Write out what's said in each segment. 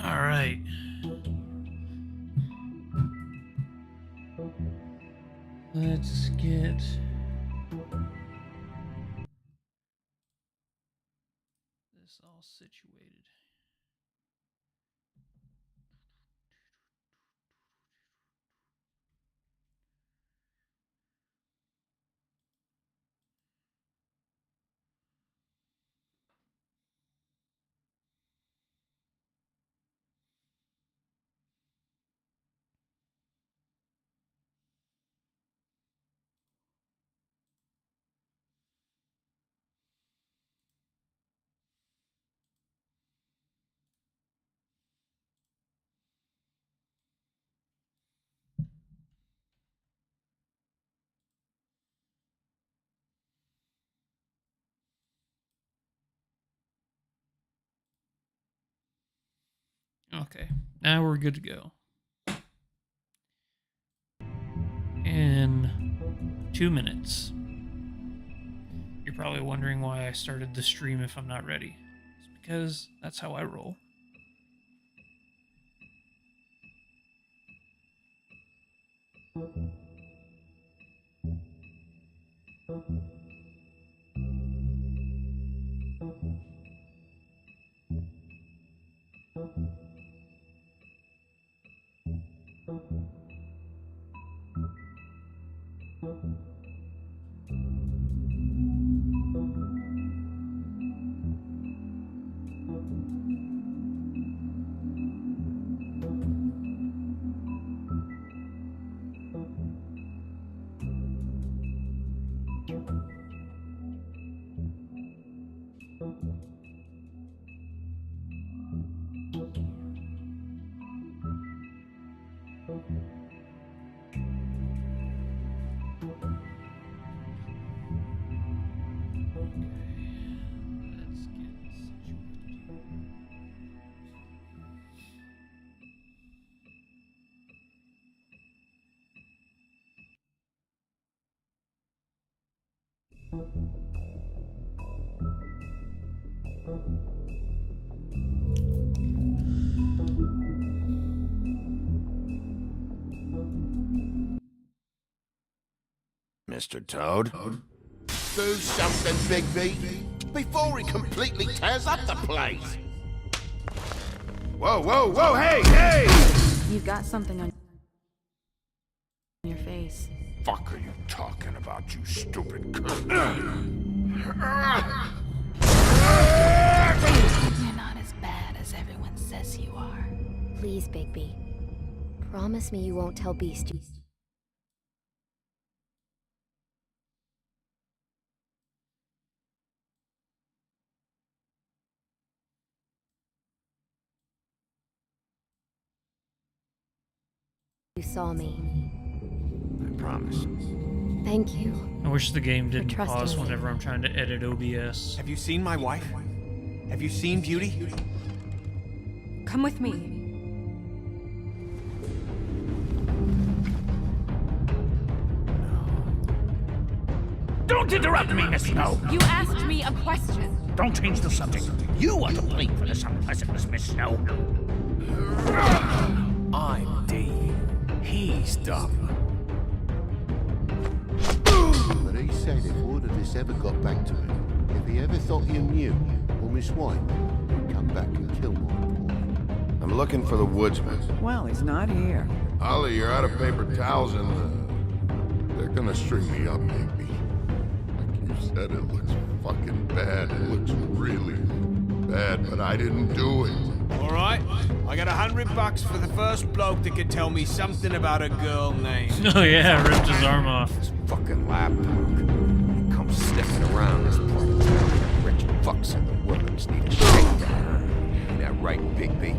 All right. Let's get this all situated. Okay, now we're good to go. In 2 minutes. You're probably wondering why I started the stream if I'm not ready. It's because that's how I roll. Mr. Toad? Do something, Bigby, before he completely tears up the place. Whoa, whoa, whoa, hey, hey! You've got something on your face. Fuck are you talking about, you stupid cunt? You're not as bad as everyone says you are. Please, Bigby. Promise me you won't tell Beast. You saw me. I promise. Thank you. I wish the game didn't trusting pause me. whenever I'm trying to edit OBS. Have you seen my wife? Have you seen Beauty? Come with me. Don't interrupt me, Miss Snow! You asked me a question. Don't change the subject. You are to blame for this unpleasantness, Miss Snow. I'm D. He's dumb. But he said if word of this ever got back to him, if he ever thought you knew, or Miss White, he'd come back and kill my boy. I'm looking for the woodsman. Well, he's not here. Ollie, you're out of paper towels and they're gonna string me up, maybe. Like you said, it looks fucking bad. It looks really bad, but I didn't do it. All right, I got $100 for the first bloke that can tell me something about a girl named. Oh yeah, ripped his arm off. Fucking lab punk. Come sniffing around this part of town. Rich fucks in the woods need a shakedown. Ain't that right, Bigby?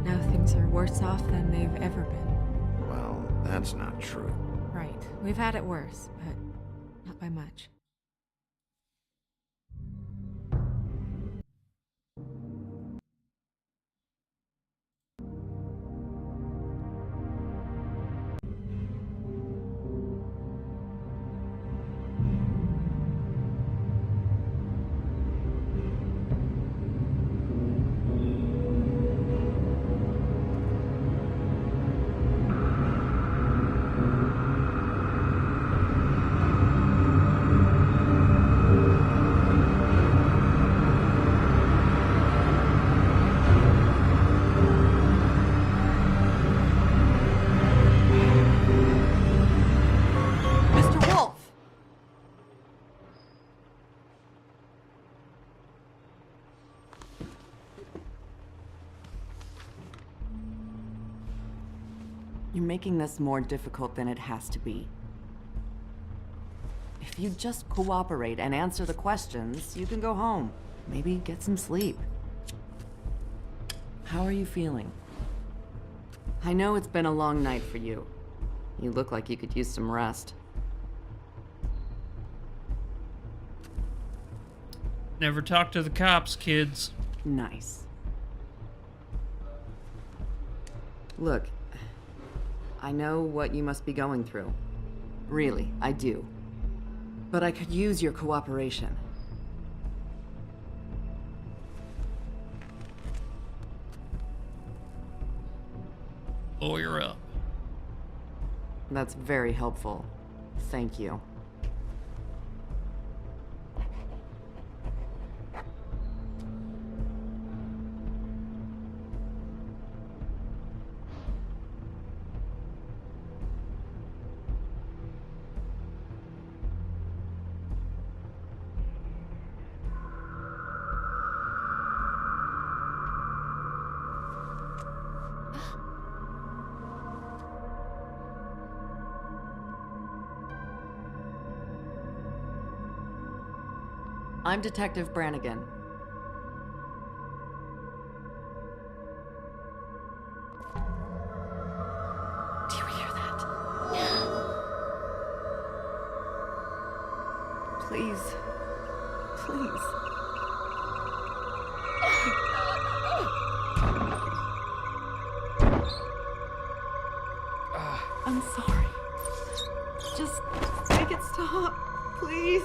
Now things are worse off than they've ever been. Well, that's not true. Right. We've had it worse, but not by much. Mr. Wolf! You're making this more difficult than it has to be. If you just cooperate and answer the questions, you can go home. Maybe get some sleep. How are you feeling? I know it's been a long night for you. You look like you could use some rest. Never talk to the cops, kids. Nice. Look, I know what you must be going through. Really, I do. But I could use your cooperation. Lawyer up. That's very helpful. Thank you. I'm Detective Brannigan. Do you hear that? Please. Please. I'm sorry. Just make it stop, please.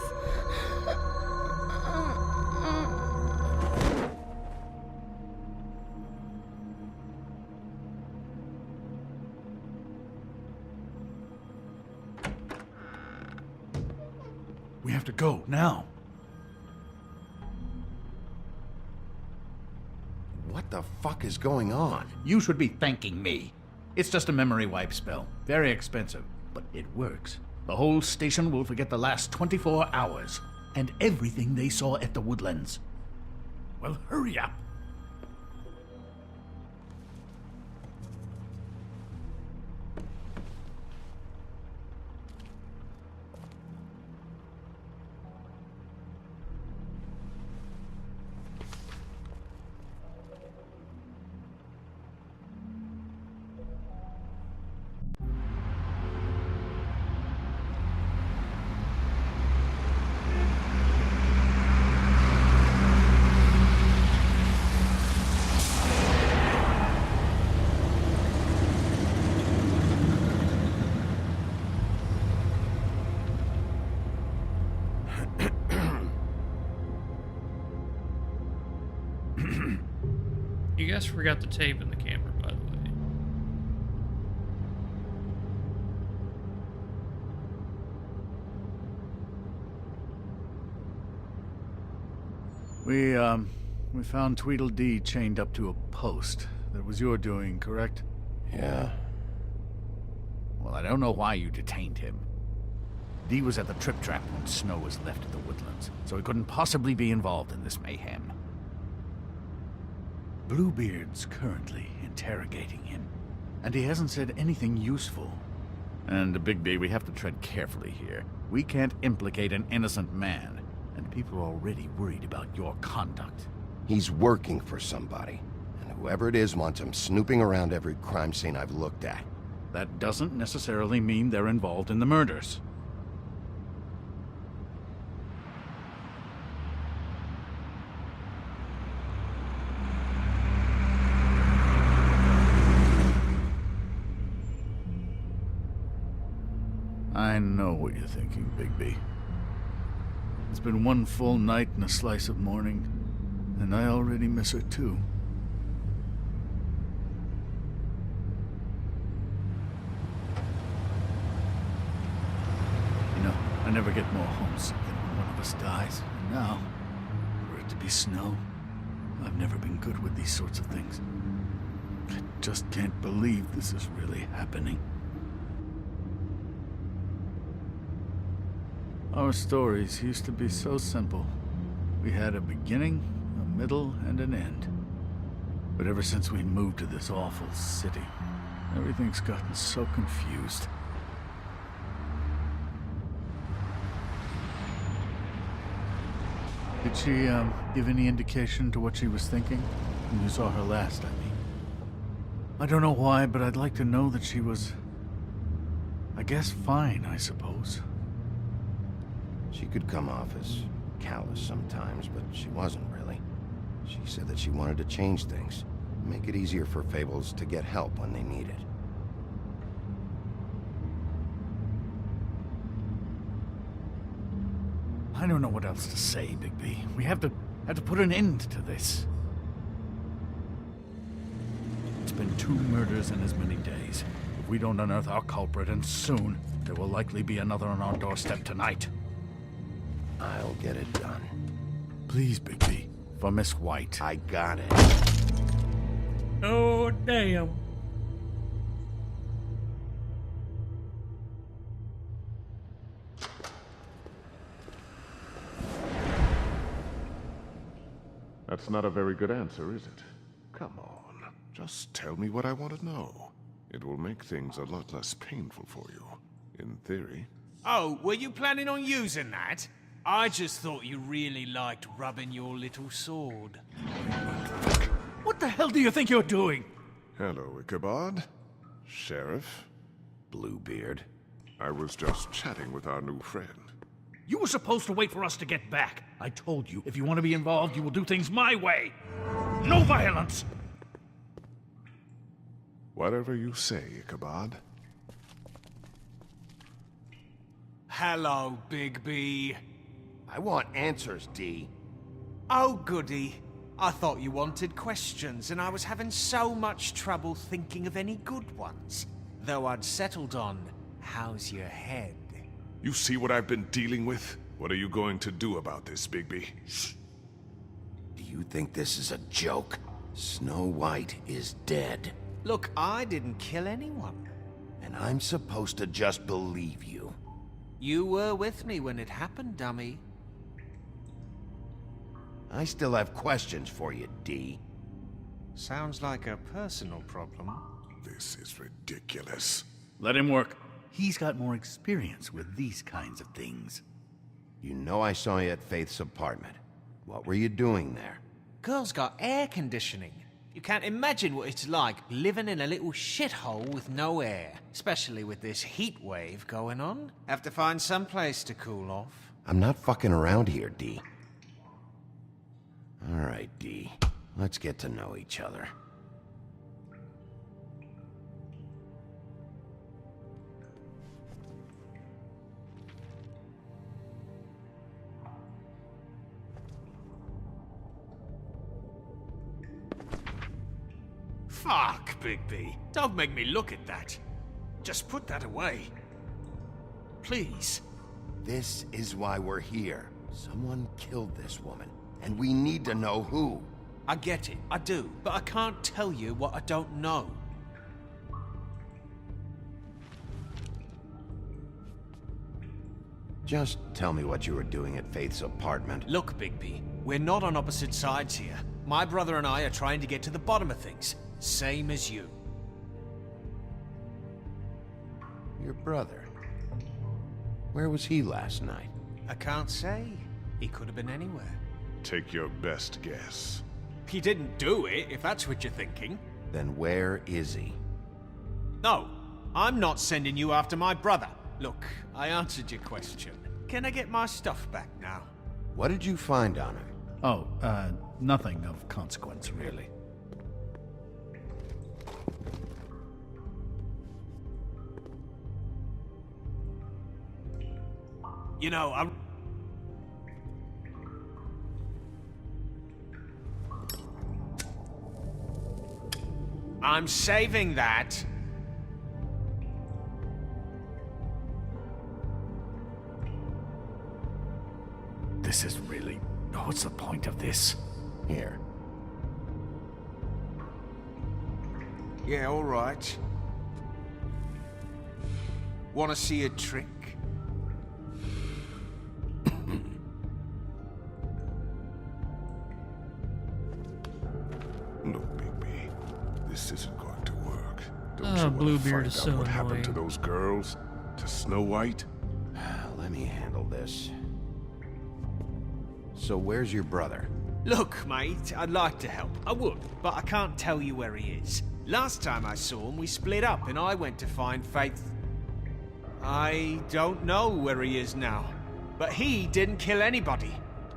We have to go, now. What the fuck is going on? You should be thanking me. It's just a memory wipe spell. Very expensive, but it works. The whole station will forget the last 24 hours and everything they saw at the Woodlands. Well, hurry up. You guys forgot the tape in the camera, by the way. We found Tweedledee chained up to a post. That was your doing, correct? Yeah. Well, I don't know why you detained him. Dee was at the Trip Trap when Snow was left at the Woodlands, so he couldn't possibly be involved in this mayhem. Bluebeard's currently interrogating him, and he hasn't said anything useful. And, Bigby, we have to tread carefully here. We can't implicate an innocent man, and people are already worried about your conduct. He's working for somebody, and whoever it is wants him snooping around every crime scene I've looked at. That doesn't necessarily mean they're involved in the murders. I know what you're thinking, Bigby. It's been one full night and a slice of morning, and I already miss her too. You know, I never get more homesick than when one of us dies. And now, for it to be Snow, I've never been good with these sorts of things. I just can't believe this is really happening. Our stories used to be so simple. We had a beginning, a middle, and an end. But ever since we moved to this awful city, everything's gotten so confused. Did she, give any indication to what she was thinking? When you saw her last, I mean. I don't know why, but I'd like to know that she was... I guess fine, I suppose. She could come off as callous sometimes, but she wasn't really. She said that she wanted to change things, make it easier for Fables to get help when they need it. I don't know what else to say, Bigby. We have to put an end to this. It's been 2 murders in as many days. If we don't unearth our culprit, and soon, there will likely be another on our doorstep tonight. I'll get it done. Please, Bigby. For Miss White. I got it. Oh, damn. That's not a very good answer, is it? Come on. Just tell me what I want to know. It will make things a lot less painful for you. In theory. Oh, were you planning on using that? I just thought you really liked rubbing your little sword. What the hell do you think you're doing? Hello, Ichabod. Sheriff. Bluebeard. I was just chatting with our new friend. You were supposed to wait for us to get back. I told you, if you want to be involved, you will do things my way. No violence! Whatever you say, Ichabod. Hello, Bigby. I want answers, Dee. Oh, goody. I thought you wanted questions, and I was having so much trouble thinking of any good ones. Though I'd settled on, how's your head? You see what I've been dealing with? What are you going to do about this, Bigby? Shh. Do you think this is a joke? Snow White is dead. Look, I didn't kill anyone. And I'm supposed to just believe you. You were with me when it happened, dummy. I still have questions for you, Dee. Sounds like a personal problem. This is ridiculous. Let him work. He's got more experience with these kinds of things. You know I saw you at Faith's apartment. What were you doing there? Girl's got air conditioning. You can't imagine what it's like living in a little shithole with no air. Especially with this heat wave going on. Have to find some place to cool off. I'm not fucking around here, Dee. All right, Dee. Let's get to know each other. Fuck, Bigby. Don't make me look at that. Just put that away. Please. This is why we're here. Someone killed this woman, and we need to know who. I get it, I do, but I can't tell you what I don't know. Just tell me what you were doing at Faith's apartment. Look, Bigby, we're not on opposite sides here. My brother and I are trying to get to the bottom of things. Same as you. Your brother? Where was he last night? I can't say. He could have been anywhere. Take your best guess. He didn't do it, if that's what you're thinking. Then where is he? No, I'm not sending you after my brother. Look, I answered your question. Can I get my stuff back now? What did you find on him? Oh, nothing of consequence, really. You know, I'm saving that. This is really... What's the point of this? Here. Yeah, all right. Want to see a trick? Look, Bigby, this isn't going to work. Don't Ah, you want to Bluebeard find is out so what happened to annoying. those girls? To Snow White? Let me handle this. So where's your brother? Look, mate, I'd like to help. I would, but I can't tell you where he is. Last time I saw him, we split up and I went to find Faith. I don't know where he is now, but he didn't kill anybody.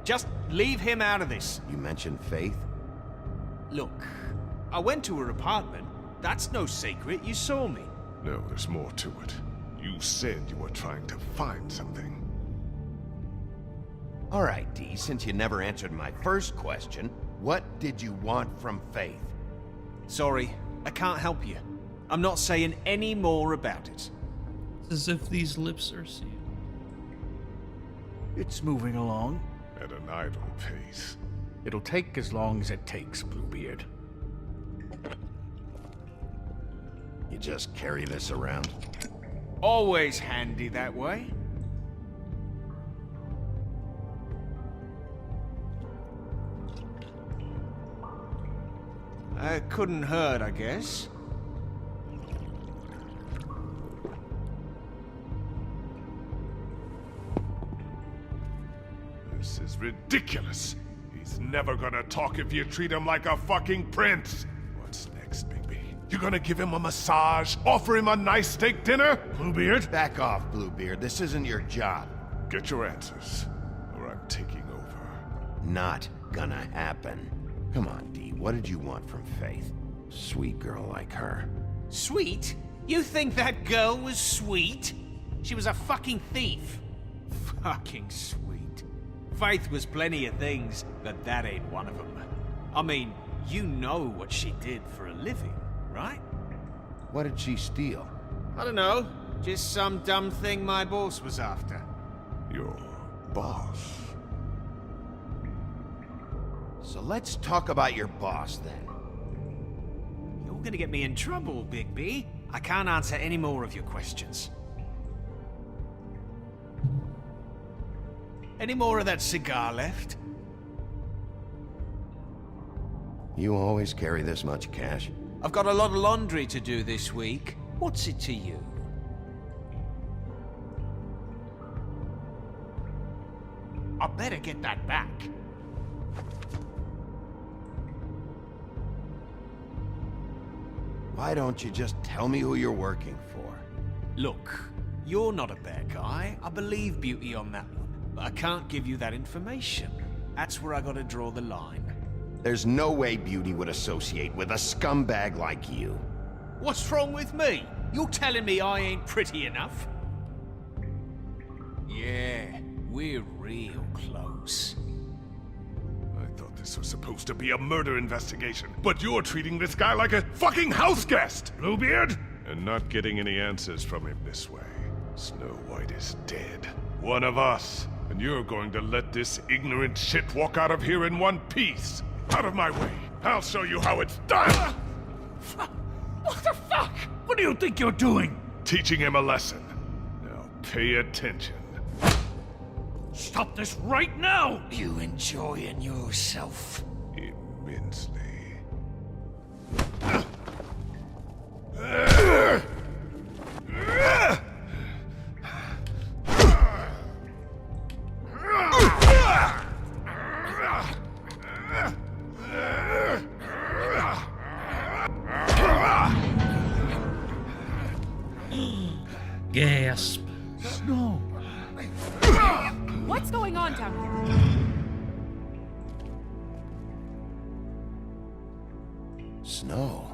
Just leave him out of this. You mentioned Faith? Look, I went to her apartment. That's no secret. You saw me. No, there's more to it. You said you were trying to find something. All right, Dee, since you never answered my first question, what did you want from Faith? Sorry, I can't help you. I'm not saying any more about it. It's as if these lips are sealed. It's moving along. At an idle pace. It'll take as long as it takes, Bluebeard. You just carry this around? Always handy that way. Couldn't hurt, I guess. This is ridiculous. He's never gonna talk if you treat him like a fucking prince. What's next, Bigby? You gonna give him a massage? Offer him a nice steak dinner? Bluebeard? Back off, Bluebeard. This isn't your job. Get your answers, or I'm taking over. Not gonna happen. Come on, Dee. What did you want from Faith? Sweet girl like her. Sweet? You think that girl was sweet? She was a fucking thief. Fucking sweet. Faith was plenty of things, but that ain't one of them. I mean, you know what she did for a living, right? What did she steal? I don't know. Just some dumb thing my boss was after. Your boss? So let's talk about your boss, then. You're gonna get me in trouble, Bigby. I can't answer any more of your questions. Any more of that cigar left? You always carry this much cash? I've got a lot of laundry to do this week. What's it to you? I better get that back. Why don't you just tell me who you're working for? Look, you're not a bad guy. I believe Beauty on that one. But I can't give you that information. That's where I gotta draw the line. There's no way Beauty would associate with a scumbag like you. What's wrong with me? You're telling me I ain't pretty enough? Yeah, we're real close. I thought this was supposed to be a murder investigation, but you're treating this guy like a fucking house guest, Bluebeard! And not getting any answers from him this way. Snow White is dead. One of us. And you're going to let this ignorant shit walk out of here in one piece. Out of my way. I'll show you how it's done! What the fuck? What do you think you're doing? Teaching him a lesson. Now pay attention. Stop this right now! You enjoying yourself? Immensely. Gasp. Snow! What's going on down here? Snow.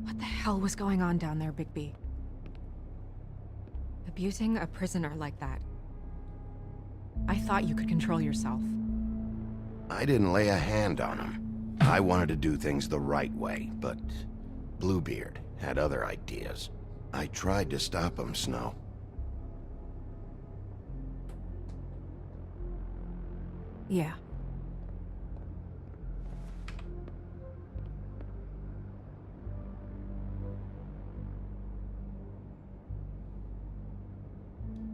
What the hell was going on down there, Bigby? Abusing a prisoner like that. I thought you could control yourself. I didn't lay a hand on him. I wanted to do things the right way, but Bluebeard had other ideas. I tried to stop him, Snow. Yeah.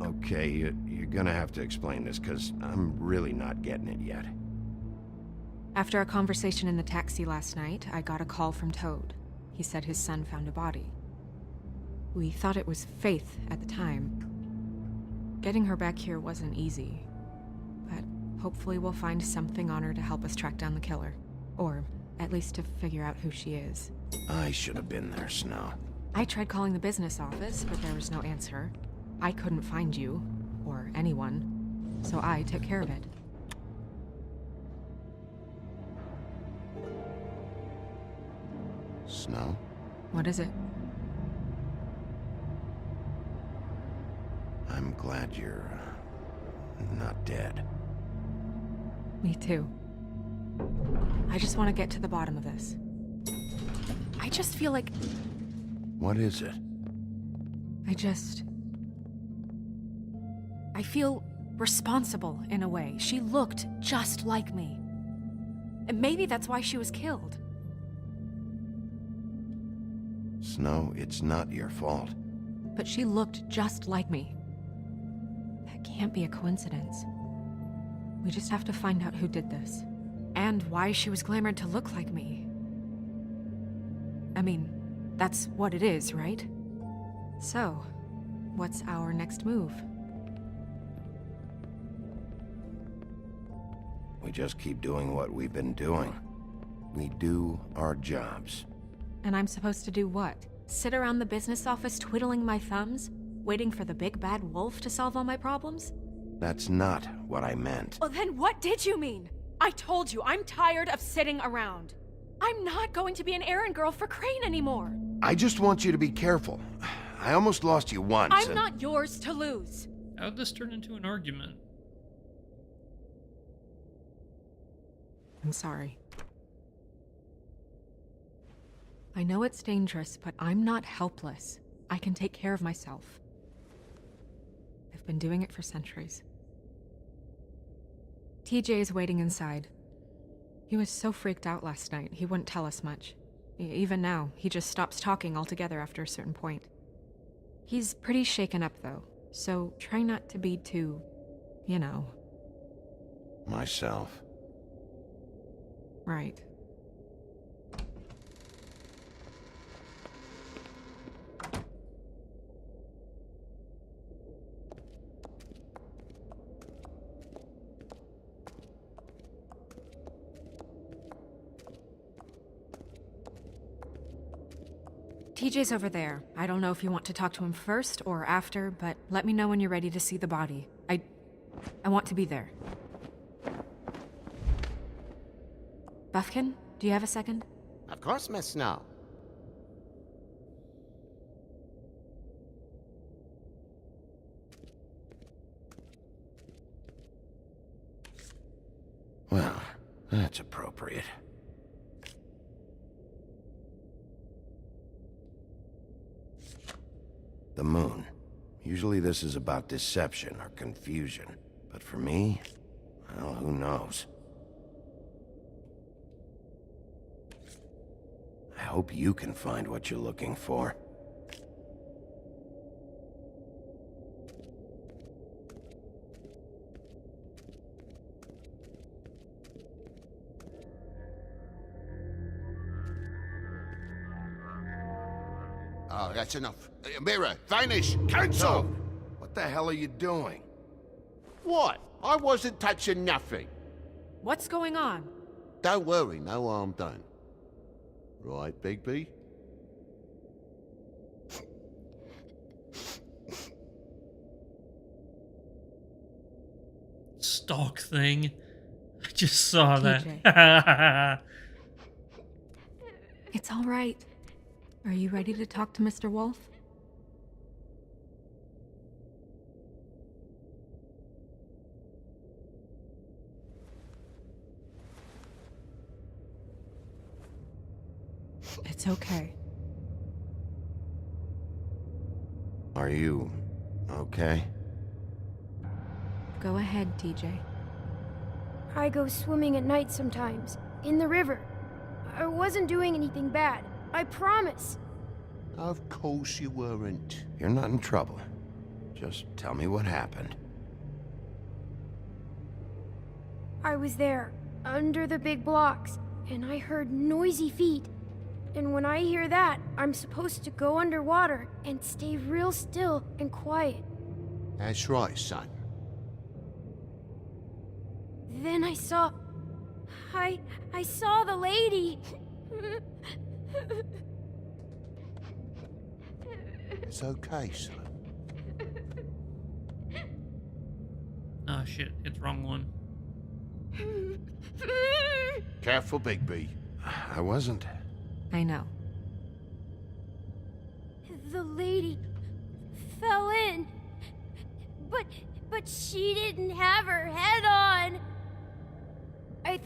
Okay, you're gonna have to explain this, because I'm really not getting it yet. After a conversation in the taxi last night, I got a call from Toad. He said his son found a body. We thought it was Faith at the time. Getting her back here wasn't easy, but hopefully we'll find something on her to help us track down the killer. Or at least to figure out who she is. I should have been there, Snow. I tried calling the business office, but there was no answer. I couldn't find you, or anyone, so I took care of it. Snow? What is it? I'm glad you're not dead. Me too. I just want to get to the bottom of this. I just feel like... What is it? I feel responsible in a way. She looked just like me. And maybe that's why she was killed. Snow, it's not your fault. But she looked just like me. That can't be a coincidence. We just have to find out who did this. And why she was glamored to look like me. I mean, that's what it is, right? So, what's our next move? We just keep doing what we've been doing. We do our jobs. And I'm supposed to do what? Sit around the business office twiddling my thumbs? Waiting for the big bad wolf to solve all my problems? That's not what I meant. Well, then what did you mean? I told you, I'm tired of sitting around. I'm not going to be an errand girl for Crane anymore. I just want you to be careful. I almost lost you once. I'm not yours to lose. How'd this turn into an argument? I'm sorry. I know it's dangerous, but I'm not helpless. I can take care of myself. I've been doing it for centuries. TJ is waiting inside. He was so freaked out last night, he wouldn't tell us much. Even now, he just stops talking altogether after a certain point. He's pretty shaken up, though, so try not to be too, Myself. Right. TJ's over there. I don't know if you want to talk to him first or after, but let me know when you're ready to see the body. I want to be there. Buffkin, do you have a second? Of course, Miss Snow. Well, that's appropriate. The moon. Usually this is about deception or confusion. But for me, well, who knows? I hope you can find what you're looking for. Oh, that's enough. Mirror, vanish, cancel! No. What the hell are you doing? What? I wasn't touching nothing. What's going on? Don't worry, no harm done. Right, Bigby? Stalk thing. I just saw TJ. that. It's all right. Are you ready to talk to Mr. Wolf? It's okay. Are you okay? Go ahead, TJ. I go swimming at night sometimes, in the river. I wasn't doing anything bad, I promise. Of course you weren't. You're not in trouble. Just tell me what happened. I was there, under the big blocks, and I heard noisy feet. And when I hear that, I'm supposed to go underwater and stay real still and quiet. That's right, son. Then I saw... I saw the lady. It's okay, son. Oh shit, it's wrong one. Careful, Bigby. I wasn't. I know. The lady fell in. But she didn't have her head on. I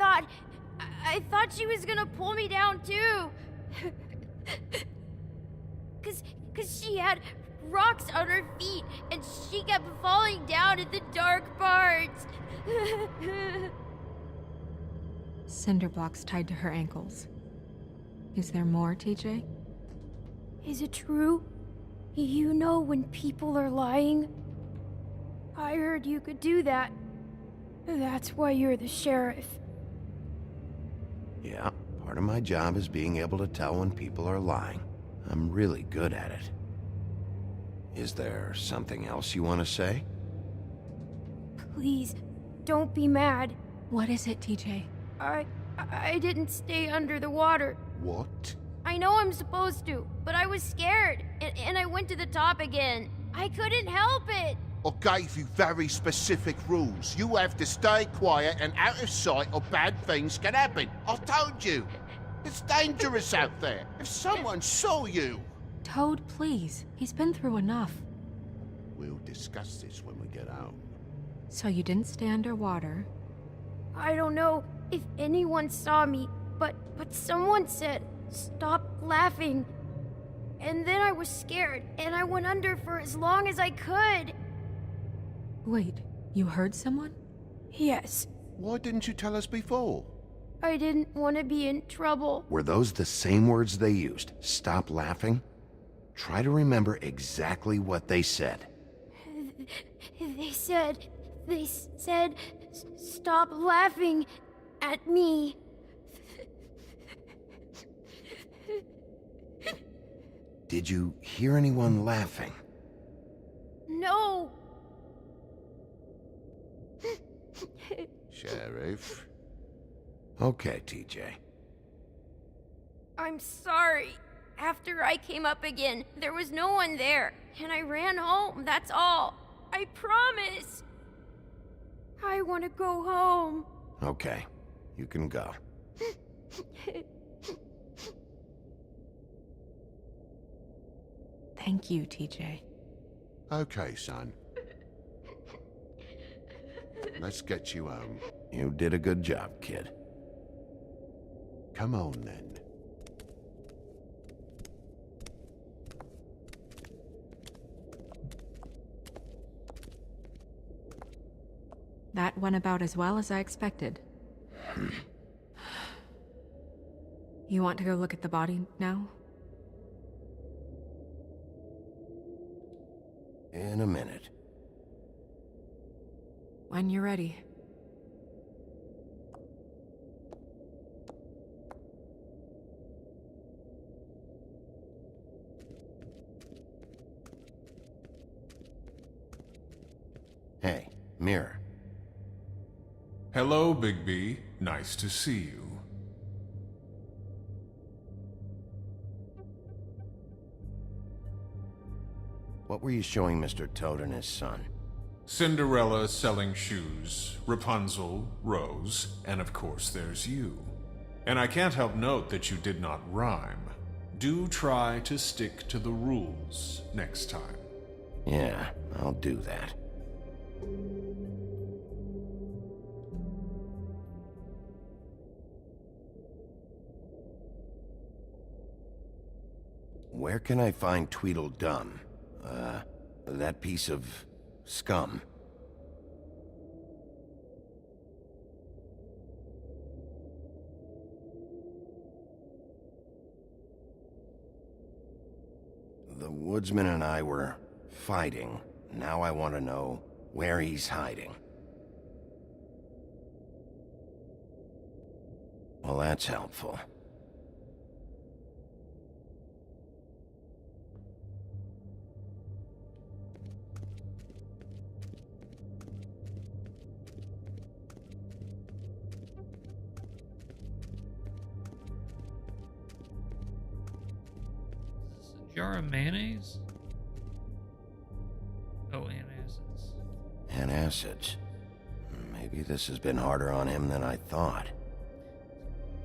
thought she was gonna pull me down too. Cause she had rocks on her feet and she kept falling down in the dark parts. Cinder blocks tied to her ankles. Is there more, TJ? Is it true? You know when people are lying? I heard you could do that. That's why you're the sheriff. Yeah, part of my job is being able to tell when people are lying. I'm really good at it. Is there something else you want to say? Please, don't be mad. What is it, TJ? I didn't stay under the water. What? I know I'm supposed to, but I was scared, and I went to the top again. I couldn't help it. I gave you very specific rules. You have to stay quiet and out of sight or bad things can happen. I told you. It's dangerous out there. If someone saw you... Toad, please. He's been through enough. We'll discuss this when we get home. So you didn't stay underwater. I don't know if anyone saw me, but someone said, "Stop laughing." And then I was scared, and I went under for as long as I could. Wait, you heard someone? Yes. Why didn't you tell us before? I didn't want to be in trouble. Were those the same words they used? Stop laughing? Try to remember exactly what they said. They said Stop laughing at me. Did you hear anyone laughing? No. Sheriff? Okay, TJ. I'm sorry. After I came up again, there was no one there, and I ran home, that's all. I promise. I want to go home. Okay, you can go. Thank you, TJ. Okay, son. Let's get you home. You did a good job, kid. Come on, then. That went about as well as I expected. You want to go look at the body now? In a minute. When you're ready. Hey, Mirror. Hello, Bigby. Nice to see you. What were you showing Mr. Toad and his son? Cinderella selling shoes, Rapunzel, Rose, and of course there's you. And I can't help note that you did not rhyme. Do try to stick to the rules next time. Yeah, I'll do that. Where can I find Tweedledum? That piece of scum. The woodsman and I were fighting. Now I want to know where he's hiding. Well, that's helpful. Jar of mayonnaise? Oh, antacids. Antacids. Maybe this has been harder on him than I thought.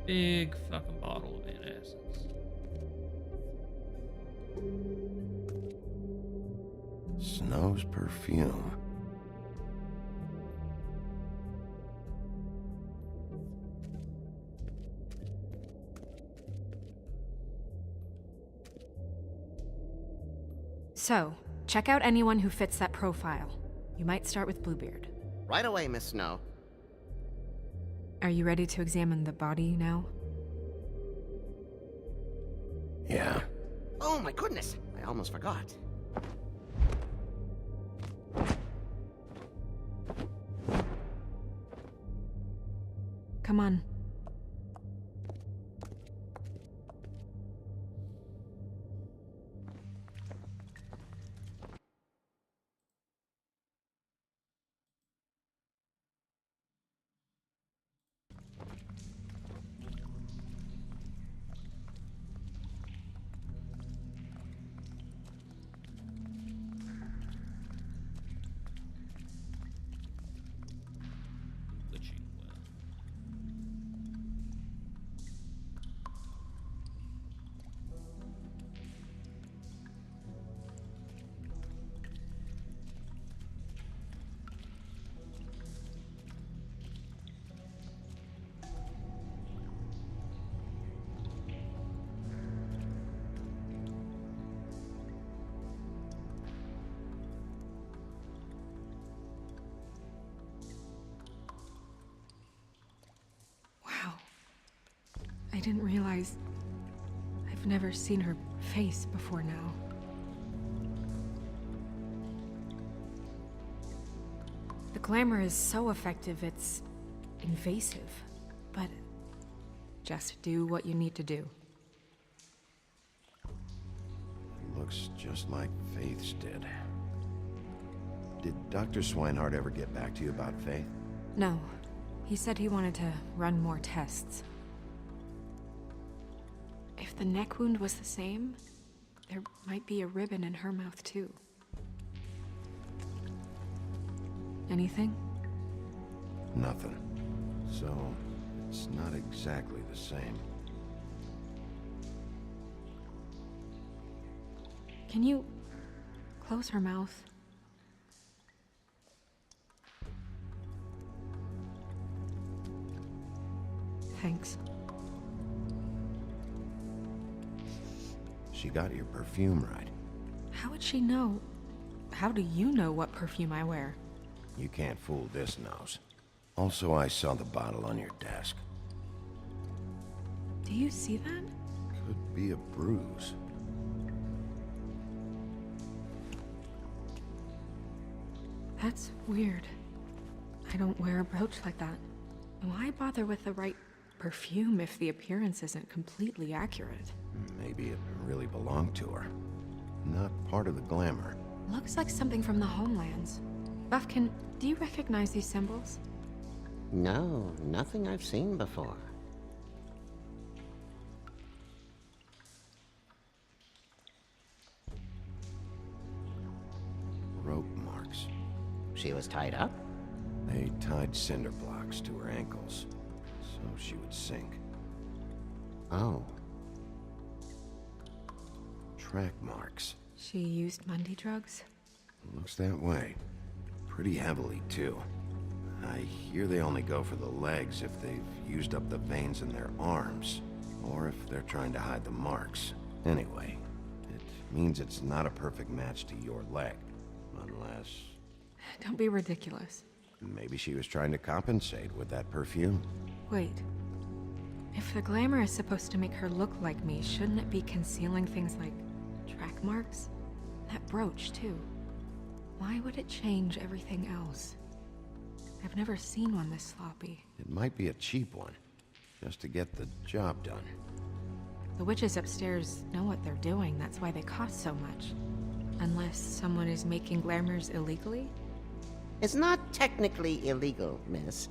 Big fucking bottle of antacids. Snow's perfume. So, check out anyone who fits that profile. You might start with Bluebeard. Right away, Miss Snow. Are you ready to examine the body now? Yeah. Oh my goodness, I almost forgot. Come on. I didn't realize I've never seen her face before now. The glamour is so effective, it's invasive. But just do what you need to do. Looks just like Faith's did. Did Dr. Swinehart ever get back to you about Faith? No. He said he wanted to run more tests. If the neck wound was the same, there might be a ribbon in her mouth too. Anything? Nothing. So, it's not exactly the same. Can you close her mouth? Thanks. She got your perfume right. How would she know? How do you know what perfume I wear? You can't fool this nose. Also, I saw the bottle on your desk. Do you see that? Could be a bruise. That's weird. I don't wear a brooch like that. Why bother with the right perfume if the appearance isn't completely accurate? Maybe it really belonged to her. Not part of the glamour. Looks like something from the Homelands. Buffkin, do you recognize these symbols? No, nothing I've seen before. Rope marks. She was tied up? They tied cinder blocks to her ankles, so she would sink. Oh. Track marks. She used Mundy drugs? Looks that way. Pretty heavily, too. I hear they only go for the legs if they've used up the veins in their arms, or if they're trying to hide the marks. Anyway, it means it's not a perfect match to your leg, unless... Don't be ridiculous. Maybe she was trying to compensate with that perfume. Wait. If the glamour is supposed to make her look like me, shouldn't it be concealing things like track marks? That brooch, too. Why would it change everything else? I've never seen one this sloppy. It might be a cheap one, just to get the job done. The witches upstairs know what they're doing, that's why they cost so much. Unless someone is making glamours illegally? It's not technically illegal, miss.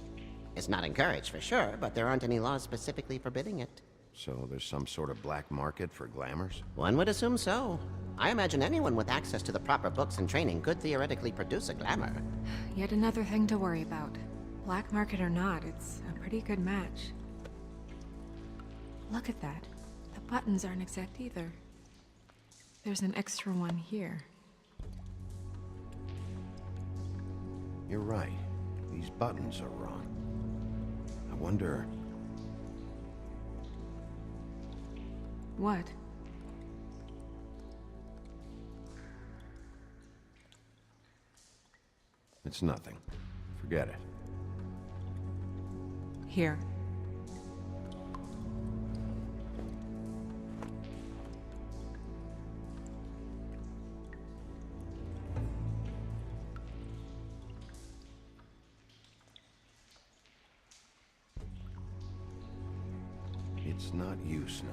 It's not encouraged for sure, but there aren't any laws specifically forbidding it. So there's some sort of black market for glamours? One would assume so. I imagine anyone with access to the proper books and training could theoretically produce a glamour. Yet another thing to worry about. Black market or not, it's a pretty good match. Look at that. The buttons aren't exact either. There's an extra one here. You're right. These buttons are wrong. I wonder... What? It's nothing. Forget it. Here. It's not you, Snow.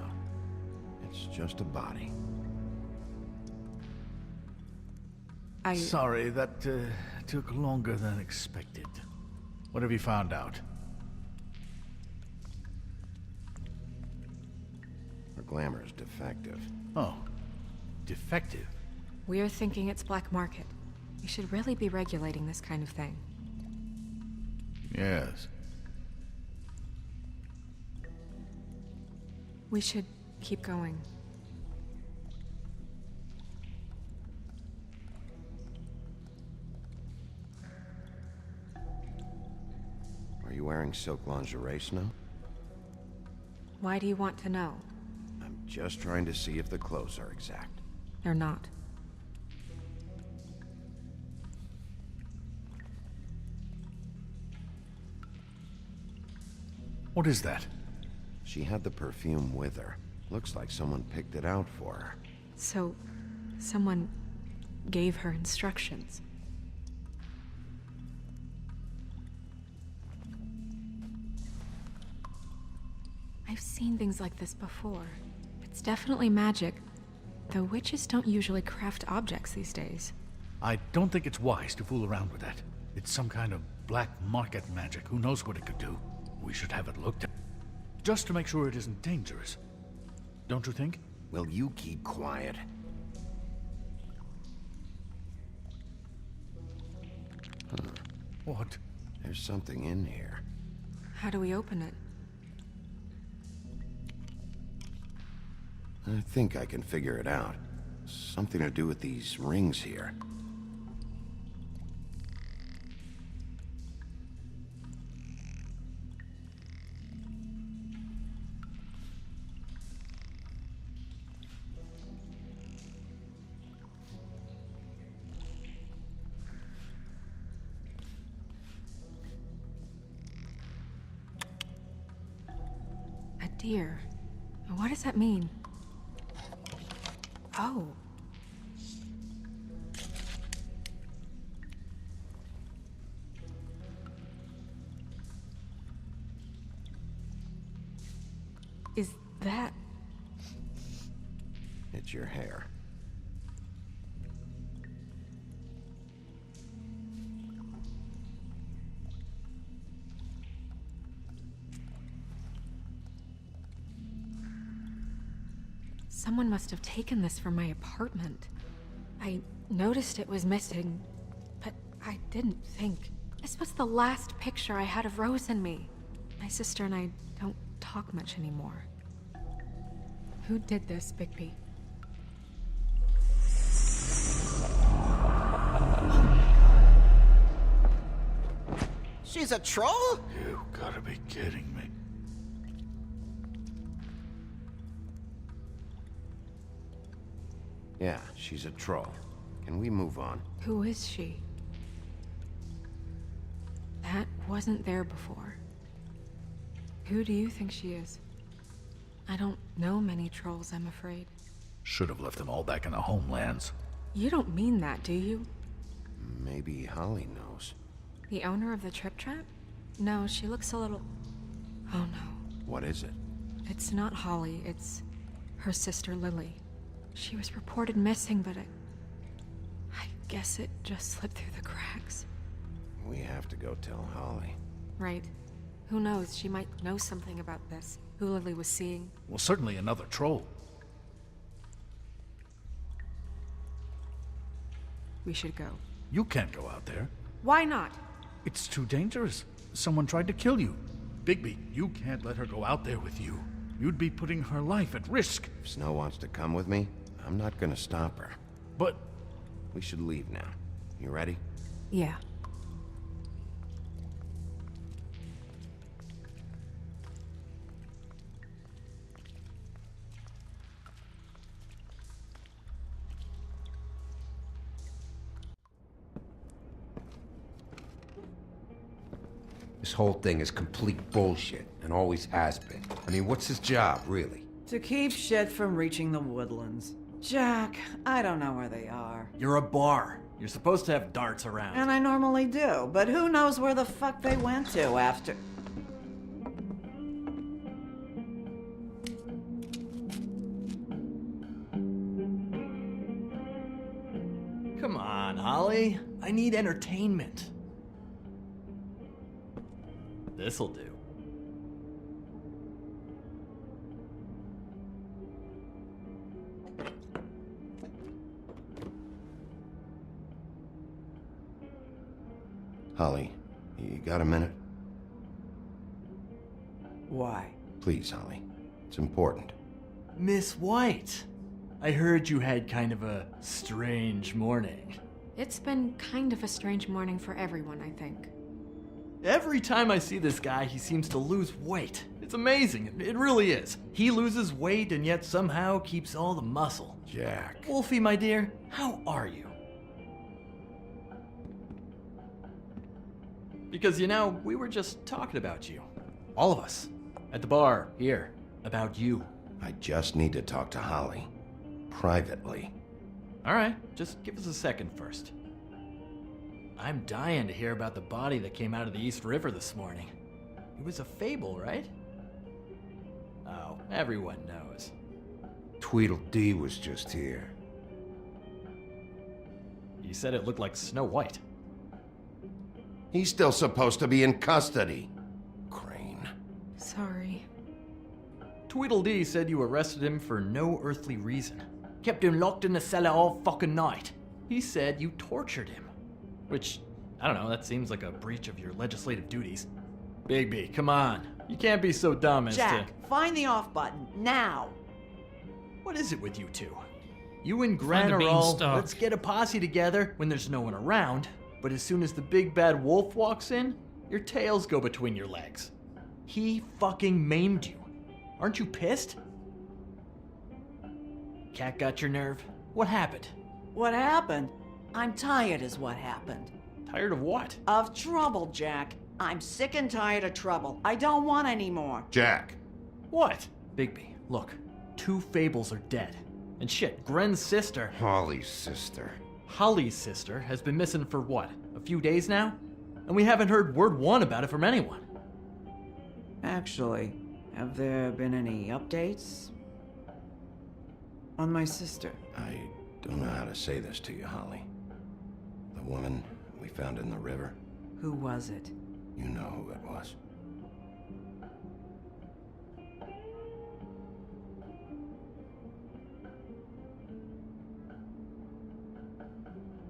It's just a body. Sorry, that took longer than expected. What have you found out? Her glamour is defective. Oh, defective? We're thinking it's black market. We should really be regulating this kind of thing. Yes. We should keep going. Are you wearing silk lingerie, Snow? Why do you want to know? I'm just trying to see if the clothes are exact. They're not. What is that? She had the perfume with her. Looks like someone picked it out for her. So, someone gave her instructions. I've seen things like this before. It's definitely magic, though witches don't usually craft objects these days. I don't think it's wise to fool around with that. It's some kind of black market magic. Who knows what it could do? We should have it looked at. Just to make sure it isn't dangerous. Don't you think? Will you keep quiet? What? There's something in here. How do we open it? I think I can figure it out. Something to do with these rings here. A deer. What does that mean? Oh. Is that... It's your hair. Someone must have taken this from my apartment. I noticed it was missing, but I didn't think. This was the last picture I had of Rose and me. My sister and I don't talk much anymore. Who did this, Bigby? She's a troll? You gotta be kidding me. Yeah, she's a troll. Can we move on? Who is she? That wasn't there before. Who do you think she is? I don't know many trolls, I'm afraid. Should have left them all back in the homelands. You don't mean that, do you? Maybe Holly knows. The owner of the Trip Trap? No, she looks a little... Oh no. What is it? It's not Holly, it's her sister Lily. She was reported missing, but I guess it just slipped through the cracks. We have to go tell Holly. Right. Who knows, she might know something about this. Who Lily was seeing. Well, certainly another troll. We should go. You can't go out there. Why not? It's too dangerous. Someone tried to kill you. Bigby, you can't let her go out there with you. You'd be putting her life at risk. If Snow wants to come with me, I'm not gonna stop her. But... We should leave now. You ready? Yeah. This whole thing is complete bullshit, and always has been. I mean, what's his job, really? To keep shit from reaching the woodlands. Jack, I don't know where they are. You're a bar. You're supposed to have darts around. And I normally do, but who knows where the fuck they went to after... Come on, Holly. I need entertainment. This'll do. Holly, you got a minute? Why? Please, Holly. It's important. Miss White, I heard you had kind of a strange morning. It's been kind of a strange morning for everyone, I think. Every time I see this guy, he seems to lose weight. It's amazing. It really is. He loses weight and yet somehow keeps all the muscle. Jack. Wolfie, my dear, how are you? Because, you know, we were just talking about you. All of us. At the bar, here. About you. I just need to talk to Holly. Privately. Alright, just give us a second first. I'm dying to hear about the body that came out of the East River this morning. It was a fable, right? Oh, everyone knows. Tweedledee was just here. You said it looked like Snow White. He's still supposed to be in custody. Crane. Sorry. Tweedledee said you arrested him for no earthly reason. Kept him locked in the cellar all fucking night. He said you tortured him. Which, I don't know, that seems like a breach of your legislative duties. Bigby, come on. You can't be so dumb as Jack, find the off button, now! What is it with you two? You and Gren Find a are all, beanstalk. let's get a posse together when there's no one around, but as soon as the big bad wolf walks in, your tails go between your legs. He fucking maimed you. Aren't you pissed? Cat got your nerve? What happened? What happened? I'm tired is what happened. Tired of what? Of trouble, Jack. I'm sick and tired of trouble. I don't want any more. Jack. What? Bigby, look. 2 Fables are dead. And shit, Gren's sister... Holly's sister. Holly's sister has been missing for what? A few days now? And we haven't heard word one about it from anyone. Actually, have there been any updates? On my sister? I don't know how to say this to you, Holly. The woman we found in the river. Who was it? You know who it was.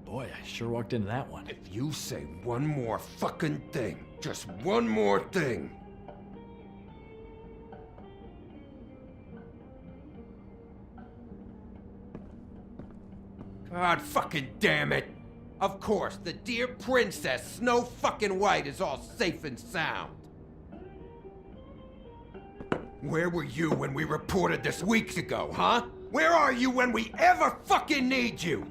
Boy, I sure walked into that one. If you say one more fucking thing, just one more thing. God fucking damn it! Of course, the dear princess Snow fucking White is all safe and sound. Where were you when we reported this weeks ago, huh? Where are you when we ever fucking need you?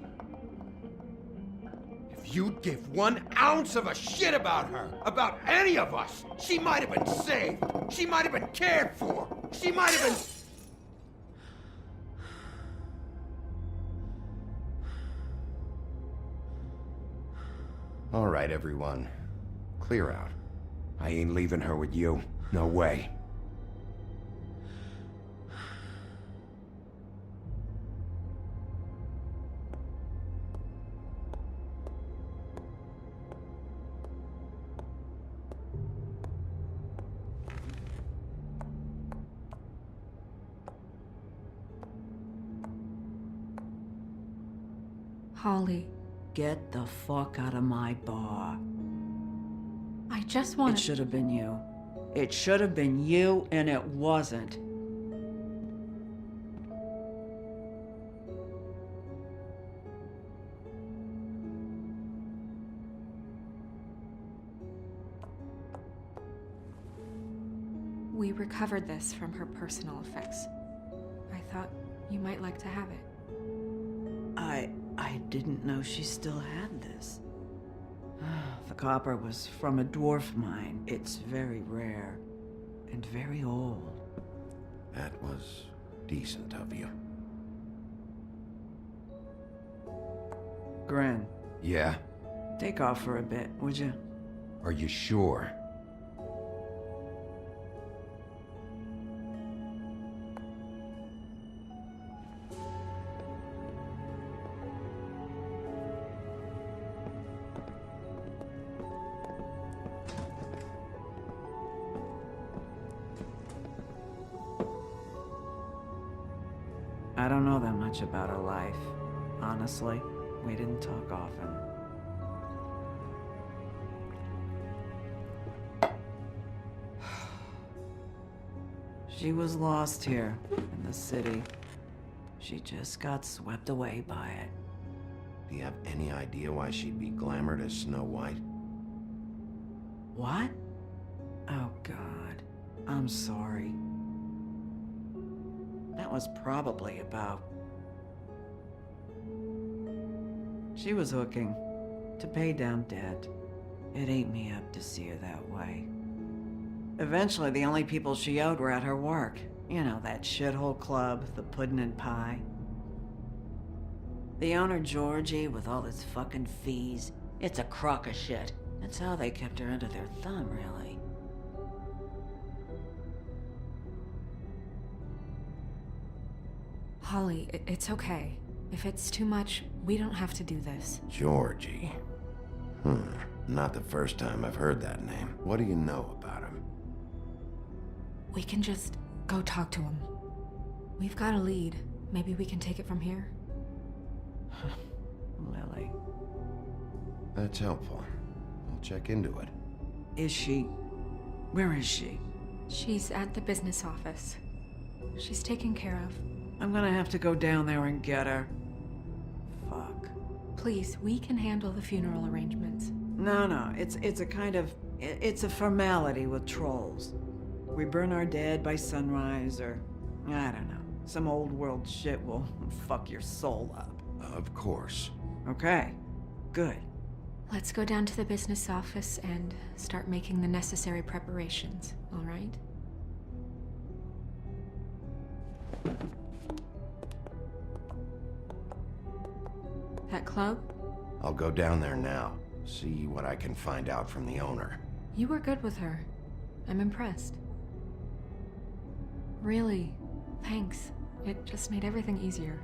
If you'd give 1 ounce of a shit about her, about any of us, she might have been saved. She might have been cared for. She might have been... All right, everyone. Clear out. I ain't leaving her with you. No way. Holly, Get the fuck out of my bar. I just want It should have been you. It should have been you, and it wasn't. We recovered this from her personal effects. I thought you might like to have it. I didn't know she still had this. The copper was from a dwarf mine. It's very rare and very old. That was decent of you. Gren, Yeah? take off for a bit, would you? Are you sure? I don't know that much about her life. Honestly, we didn't talk often. She was lost here in the city. She just got swept away by it. Do you have any idea why she'd be glamored as Snow White? What? Oh, God. I'm sorry. That was probably about... She was hooking to pay down debt. It ate me up to see her that way. Eventually, the only people she owed were at her work. You know, that shithole club, the Puddin' and Pie. The owner, Georgie, with all his fucking fees, it's a crock of shit. That's how they kept her under their thumb, really. Holly, it's okay. If it's too much, we don't have to do this. Georgie. Not the first time I've heard that name. What do you know about him? We can just go talk to him. We've got a lead. Maybe we can take it from here? Lily. That's helpful. I'll check into it. Is she... Where is she? She's at the business office. She's taken care of. I'm gonna have to go down there and get her. Fuck. Please, we can handle the funeral arrangements. No, it's a kind of... It's a formality with trolls. We burn our dead by sunrise, or... I don't know. Some old world shit will fuck your soul up. Of course. Okay. Good. Let's go down to the business office and start making the necessary preparations, all right? That club? I'll go down there now. See what I can find out from the owner. You were good with her. I'm impressed. Really, thanks. It just made everything easier.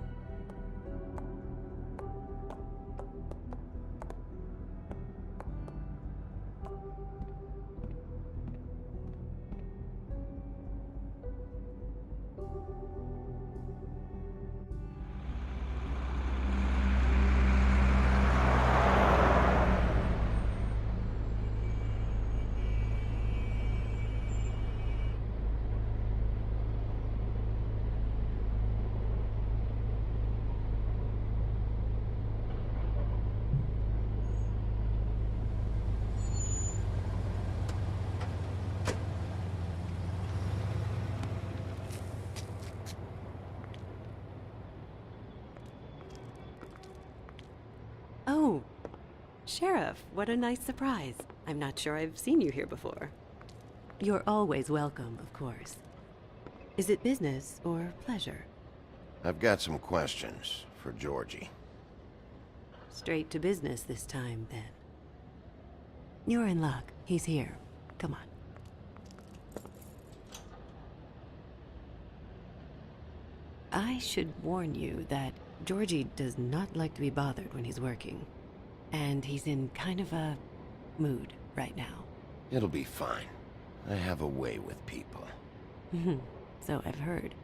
Oh, Sheriff, what a nice surprise. I'm not sure I've seen you here before. You're always welcome, of course. Is it business or pleasure? I've got some questions for Georgie. Straight to business this time, then. You're in luck. He's here. Come on. I should warn you that Georgie does not like to be bothered when he's working. And he's in kind of a mood right now. It'll be fine. I have a way with people. So I've heard.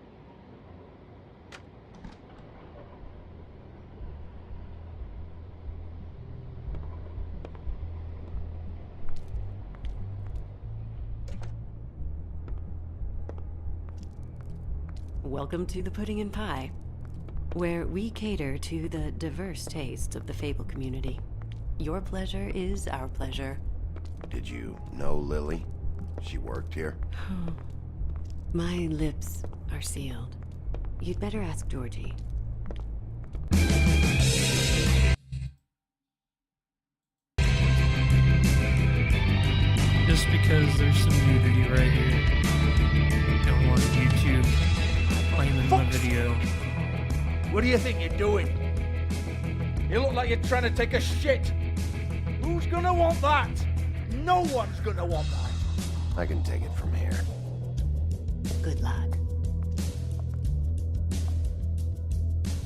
Welcome to the Pudding and Pie, where we cater to the diverse tastes of the Fable community. Your pleasure is our pleasure. Did you know Lily? She worked here? My lips are sealed. You'd better ask Georgie. Just because there's some nudity right here, don't want YouTube claiming my video. What do you think you're doing? You look like you're trying to take a shit. Who's gonna want that? No one's gonna want that. I can take it from here. Good luck.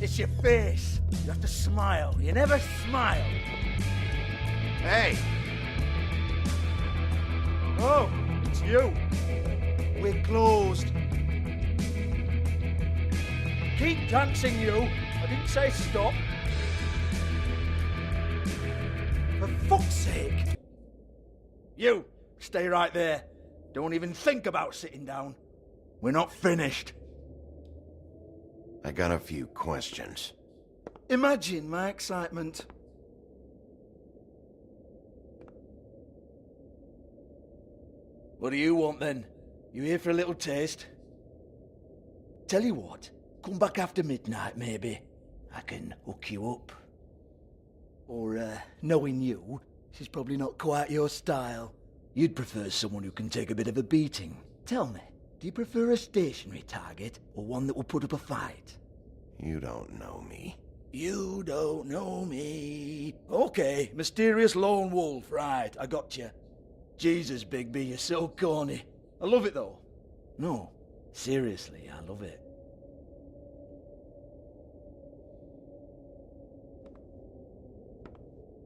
It's your face. You have to smile. You never smile. Hey! Oh, it's you. We're closed. Keep dancing, you. I didn't say stop. For fuck's sake. You, stay right there. Don't even think about sitting down. We're not finished. I got a few questions. Imagine my excitement. What do you want then? You here for a little taste? Tell you what, come back after midnight maybe. I can hook you up. Or, knowing you, she's probably not quite your style. You'd prefer someone who can take a bit of a beating. Tell me, do you prefer a stationary target or one that will put up a fight? You don't know me. You don't know me. Okay, mysterious lone wolf, right, I got you. Jesus, Bigby, you're so corny. I love it though. No, seriously, I love it.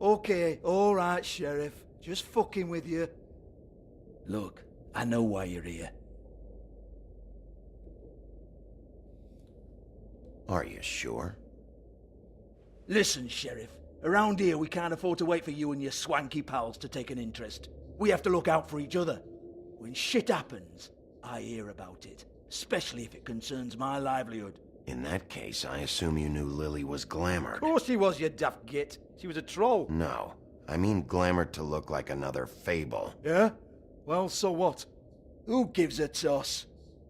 Okay, alright, Sheriff. Just fucking with you. Look, I know why you're here. Are you sure? Listen, Sheriff. Around here, we can't afford to wait for you and your swanky pals to take an interest. We have to look out for each other. When shit happens, I hear about it. Especially if it concerns my livelihood. In that case, I assume you knew Lily was glamored. Of course she was, you daft git. She was a troll. No. I mean glamored to look like another fable. Yeah? Well, so what? Who gives a toss?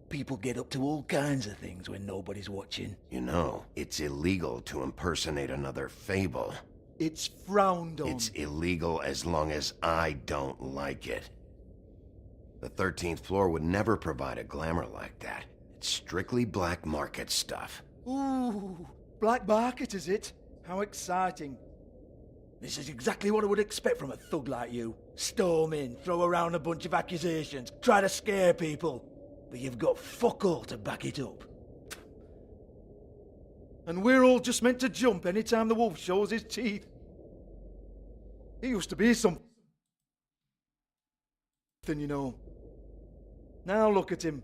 People get up to all kinds of things when nobody's watching. You know, it's illegal to impersonate another fable. It's frowned on. It's illegal as long as I don't like it. The 13th floor would never provide a glamour like that. It's strictly black market stuff. Ooh, black market is it? How exciting. This is exactly what I would expect from a thug like you. Storm in, throw around a bunch of accusations, try to scare people. But you've got fuck all to back it up. And we're all just meant to jump any time the wolf shows his teeth. He used to be something, you know. Now look at him.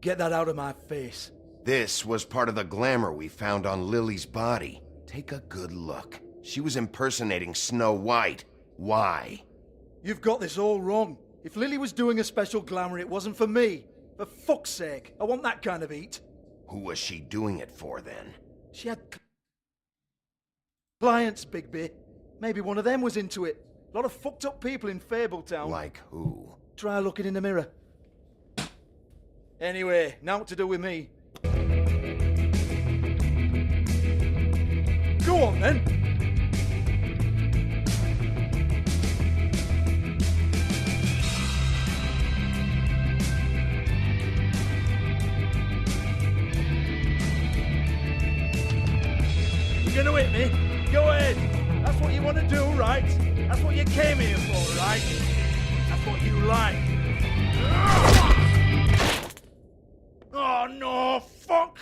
Get that out of my face. This was part of the glamour we found on Lily's body. Take a good look. She was impersonating Snow White. Why? You've got this all wrong. If Lily was doing a special glamour, it wasn't for me. For fuck's sake, I want that kind of eat. Who was she doing it for, then? She had clients, Bigby. Maybe one of them was into it. A lot of fucked up people in Fabletown. Like who? Try looking in the mirror. Anyway, now what to do with me. Go on, then. You're gonna hit me? Go ahead. That's what you want to do, right? That's what you came here for, right? That's what you like. Oh, no, fuck!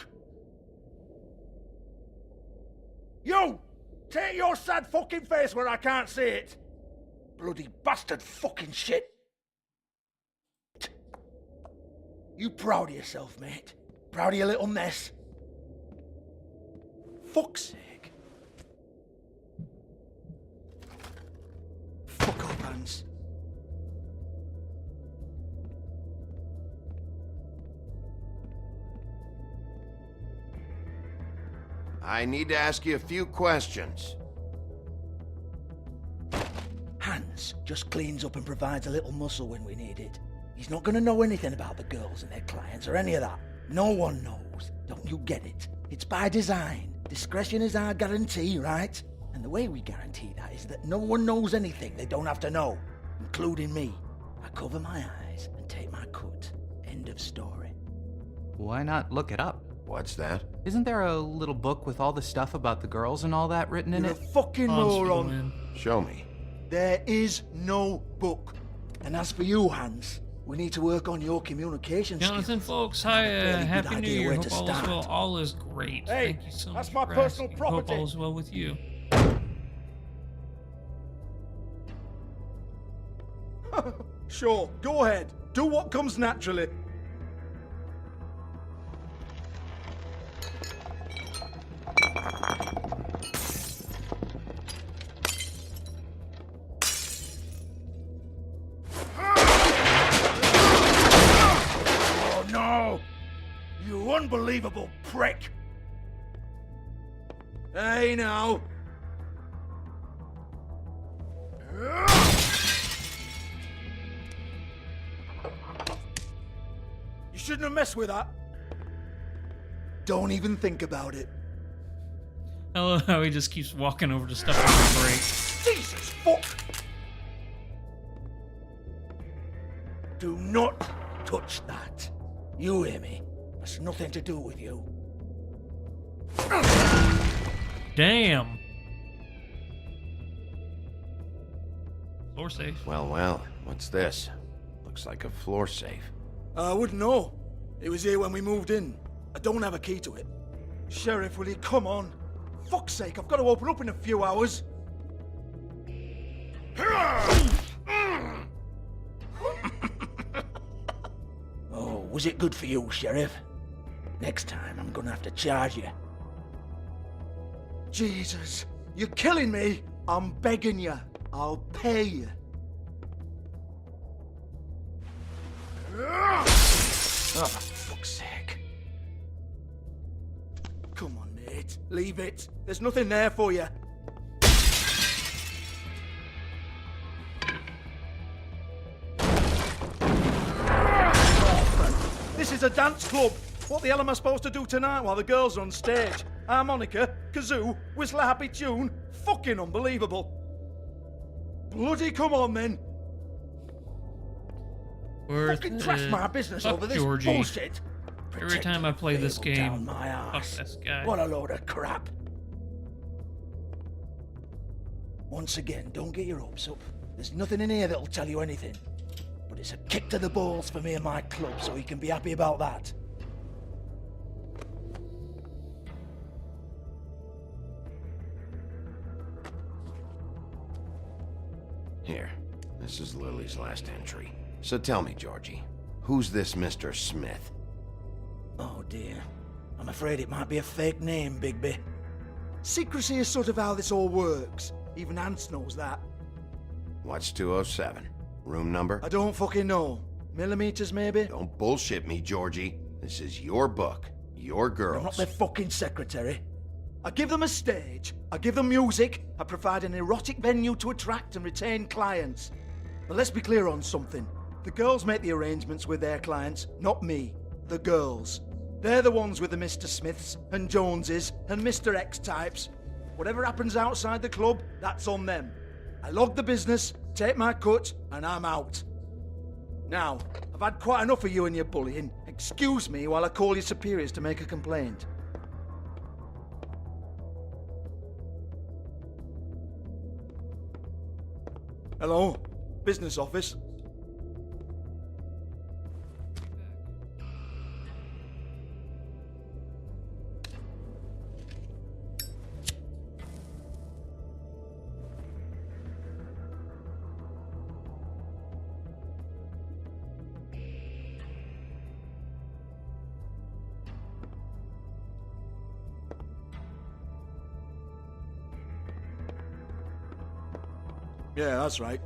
You! Take your sad fucking face where I can't see it! Bloody bastard fucking shit! You proud of yourself, mate? Proud of your little mess? Fuck's sake. Fuck off, Hans. I need to ask you a few questions. Hans just cleans up and provides a little muscle when we need it. He's not gonna know anything about the girls and their clients or any of that. No one knows. Don't you get it? It's by design. Discretion is our guarantee, right? And the way we guarantee that is that no one knows anything they don't have to know, including me. I cover my eyes and take my cut. End of story. Why not look it up? What's that? Isn't there a little book with all the stuff about the girls and all that written in You're it? a fucking moron. Show me. There is no book. And as for you, Hans, we need to work on your communication skills. Jonathan, folks, hi, Really good happy New idea Year. where Hope to all is start. well. All is great. Hey, Thank you so that's much my for personal asking. Hope property. all is well with you. Sure, go ahead. Do what comes naturally. Oh no! You unbelievable prick! Hey now! You shouldn't have messed with that. Don't even think about it. I love how he just keeps walking over to stuff that break. Jesus fuck! Do not touch that. You hear me? That's nothing to do with you. Damn. Floor safe. Well, well, what's this? Looks like a floor safe. I wouldn't know. It was here when we moved in. I don't have a key to it. Sheriff, will you come on? fuck's sake, I've got to open up in a few hours. Oh, was it good for you, Sheriff? Next time, I'm gonna have to charge you. Jesus, you're killing me. I'm begging you. I'll pay you. Oh, for fuck's sake. Come on, mate. Leave it. There's nothing there for you. This is a dance club. What the hell am I supposed to do tonight while the girls are on stage? Harmonica, kazoo, whistle a happy tune? Fucking unbelievable. Bloody come on then. Fucking trash my business Fuck over this Georgie. bullshit. Every time I play this Protect game, down my fuck arse. this guy. What a load of crap. Once again, don't get your hopes up. There's nothing in here that'll tell you anything. But it's a kick to the balls for me and my club, so you can be happy about that. Here, this is Lily's last entry. So tell me, Georgie, who's this Mr. Smith? Oh dear. I'm afraid it might be a fake name, Bigby. Secrecy is sort of how this all works. Even Ants knows that. What's 207? Room number? I don't fucking know. Millimeters, maybe? Don't bullshit me, Georgie. This is your book. Your girls. I'm not their fucking secretary. I give them a stage, I give them music, I provide an erotic venue to attract and retain clients. But let's be clear on something. The girls make the arrangements with their clients, not me. The girls. They're the ones with the Mr. Smiths and Joneses and Mr. X types. Whatever happens outside the club, that's on them. I log the business, take my cut, and I'm out. Now, I've had quite enough of you and your bullying. Excuse me while I call your superiors to make a complaint. Hello? Business office? Yeah, that's right.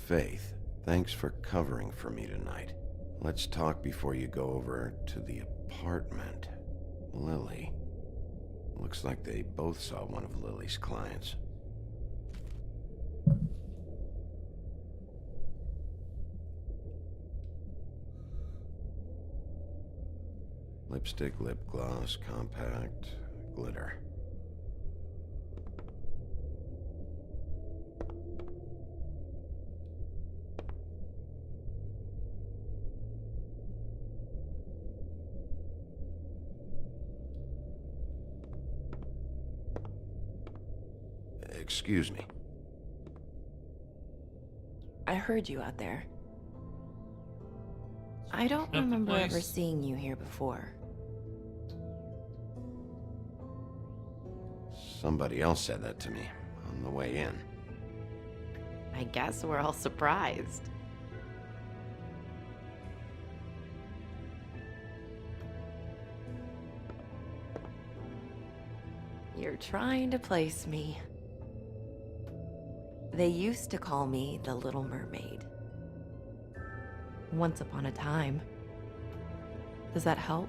Faith, thanks for covering for me tonight. Let's talk before you go over to the apartment. Lily. Looks like they both saw one of Lily's clients. Lipstick, lip gloss, compact, glitter. Excuse me. I heard you out there. I don't remember ever seeing you here before. Somebody else said that to me on the way in. I guess we're all surprised. You're trying to place me. They used to call me the Little Mermaid. Once upon a time. Does that help?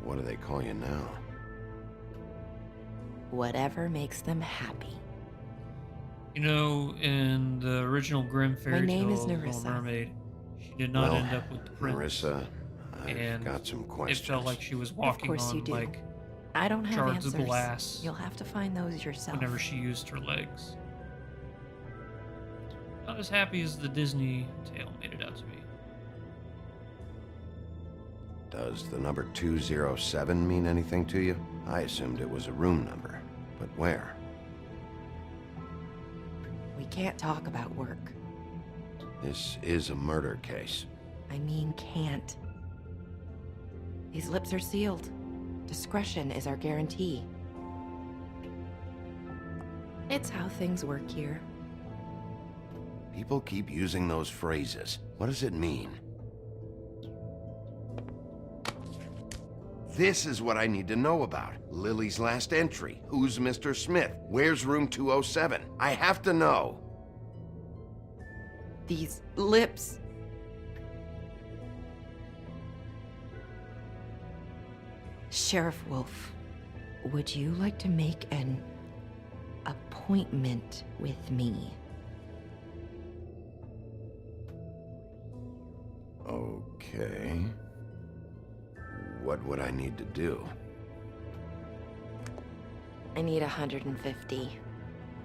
What do they call you now? Whatever makes them happy. You know, in the original Grimm fairy name is tale, Little Nerissa. Mermaid, she did not end up with the prince. Marissa, I've and got some questions. it felt like she was walking course you on do. like I don't have shards answers. of glass You'll have to find those yourself. whenever she used her legs. Not as happy as the Disney tale made it out to be. Does the number 207 mean anything to you? I assumed it was a room number. But where? We can't talk about work. This is a murder case. I mean, can't. These lips are sealed. Discretion is our guarantee. It's how things work here. People keep using those phrases. What does it mean? This is what I need to know about. Lily's last entry. Who's Mr. Smith? Where's room 207? I have to know. These lips. Sheriff Wolf, would you like to make an appointment with me? Okay. What would I need to do? I need 150.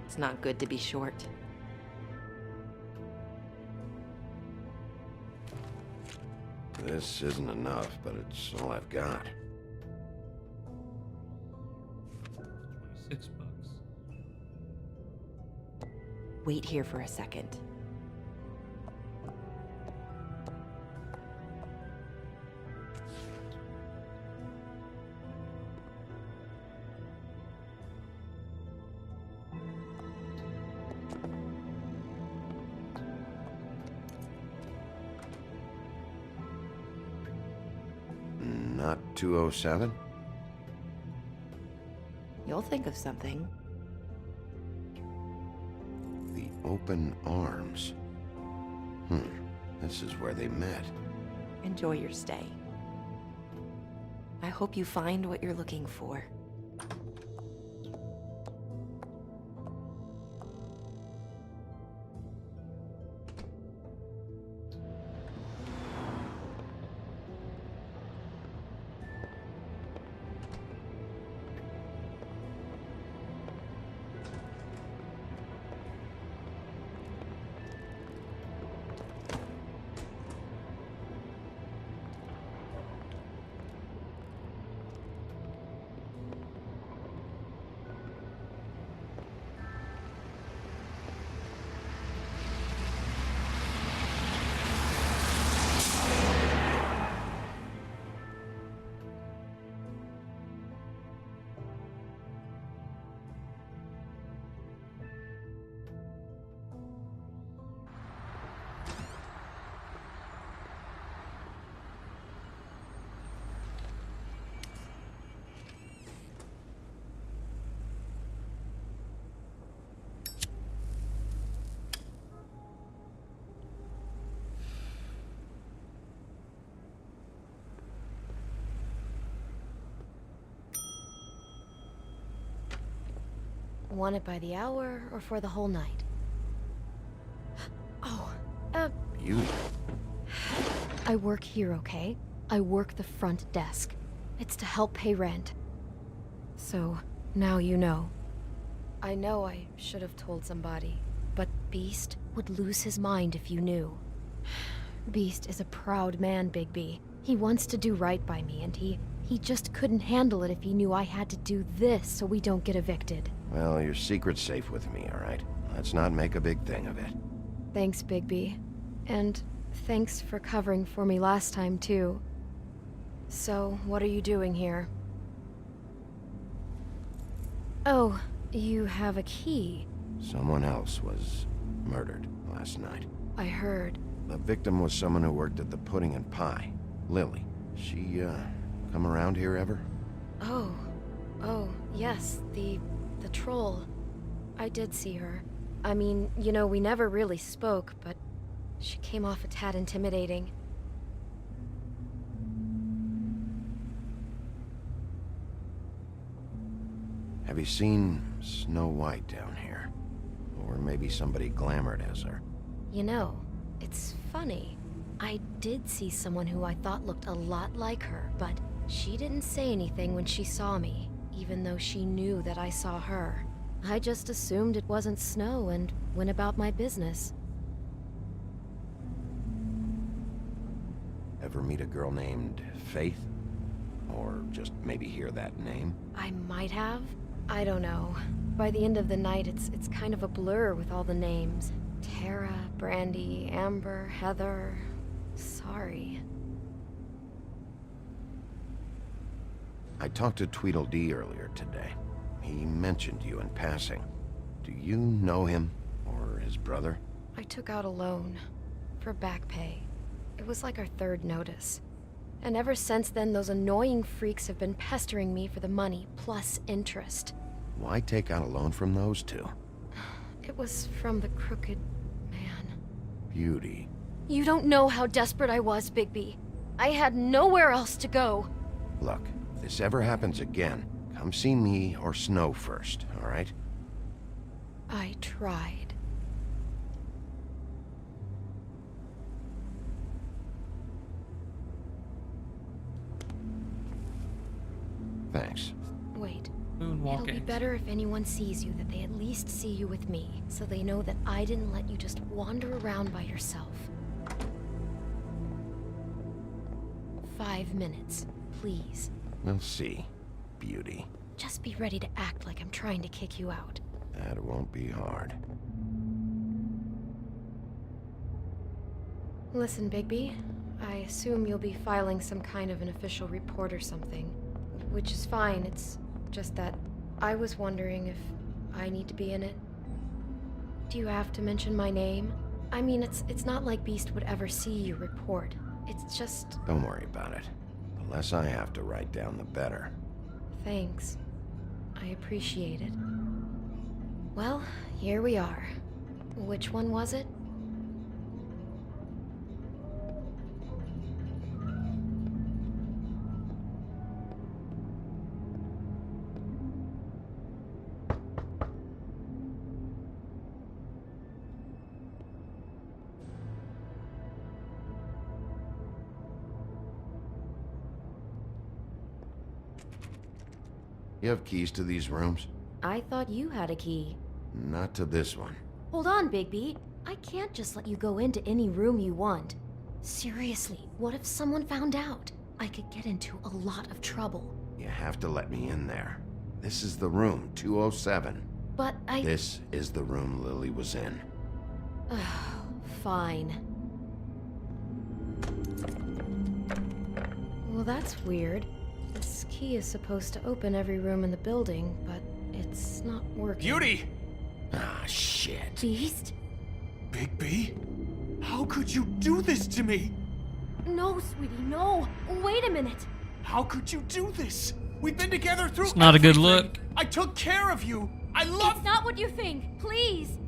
It's not good to be short. This isn't enough, but it's all I've got. 26 bucks. Wait here for a second. Not 207? You'll think of something. The open arms. This is where they met. Enjoy your stay. I hope you find what you're looking for. Want it by the hour or for the whole night? Oh, You? I work here, okay? I work the front desk. It's to help pay rent. So, now you know. I know I should have told somebody, but Beast would lose his mind if you knew. Beast is a proud man, Bigby. He wants to do right by me, and he just couldn't handle it if he knew I had to do this so we don't get evicted. Well, your secret's safe with me, all right? Let's not make a big thing of it. Thanks, Bigby. And thanks for covering for me last time, too. So, what are you doing here? Oh, you have a key. Someone else was murdered last night. I heard. The victim was someone who worked at the Pudding and Pie. Lily. She, come around here ever? Oh, yes, the troll. I did see her. I mean, you know, we never really spoke, but she came off a tad intimidating. Have you seen Snow White down here? Or maybe somebody glamored as her? You know, it's funny. I did see someone who I thought looked a lot like her, but she didn't say anything when she saw me, even though she knew that I saw her. I just assumed it wasn't Snow and went about my business. Ever meet a girl named Faith? Or just maybe hear that name? I might have. I don't know. By the end of the night, it's kind of a blur with all the names. Tara, Brandy, Amber, Heather. Sorry. I talked to Tweedledee earlier today. He mentioned you in passing. Do you know him? Or his brother? I took out a loan. For back pay. It was like our third notice. And ever since then, those annoying freaks have been pestering me for the money, plus interest. Why take out a loan from those two? It was from the crooked man. Beauty. You don't know how desperate I was, Bigby. I had nowhere else to go. Look, if this ever happens again, come see me or Snow first, all right? I tried. Thanks. Wait. Moonwalking. It'll be better if anyone sees you that they at least see you with me, so they know that I didn't let you just wander around by yourself. 5 minutes, please. We'll see, Beauty. Just be ready to act like I'm trying to kick you out. That won't be hard. Listen, Bigby. I assume you'll be filing some kind of an official report or something. Which is fine, it's just that I was wondering if I need to be in it. Do you have to mention my name? I mean, it's not like Beast would ever see your report. It's just... Don't worry about it. The less I have to write down, the better. Thanks. I appreciate it. Well, here we are. Which one was it? You have keys to these rooms? I thought you had a key. Not to this one. Hold on, Bigby. I can't just let you go into any room you want. Seriously, what if someone found out? I could get into a lot of trouble. You have to let me in there. This is the room, 207. But I... This is the room Lily was in. Fine. Well, that's weird. This key is supposed to open every room in the building, but it's not working. Beauty! Ah, shit. Beast? Bigby? How could you do this to me? No, sweetie, no. Wait a minute. How could you do this? We've been together through It's not a good everything. look. I took care of you. I love... It's not what you think. Please.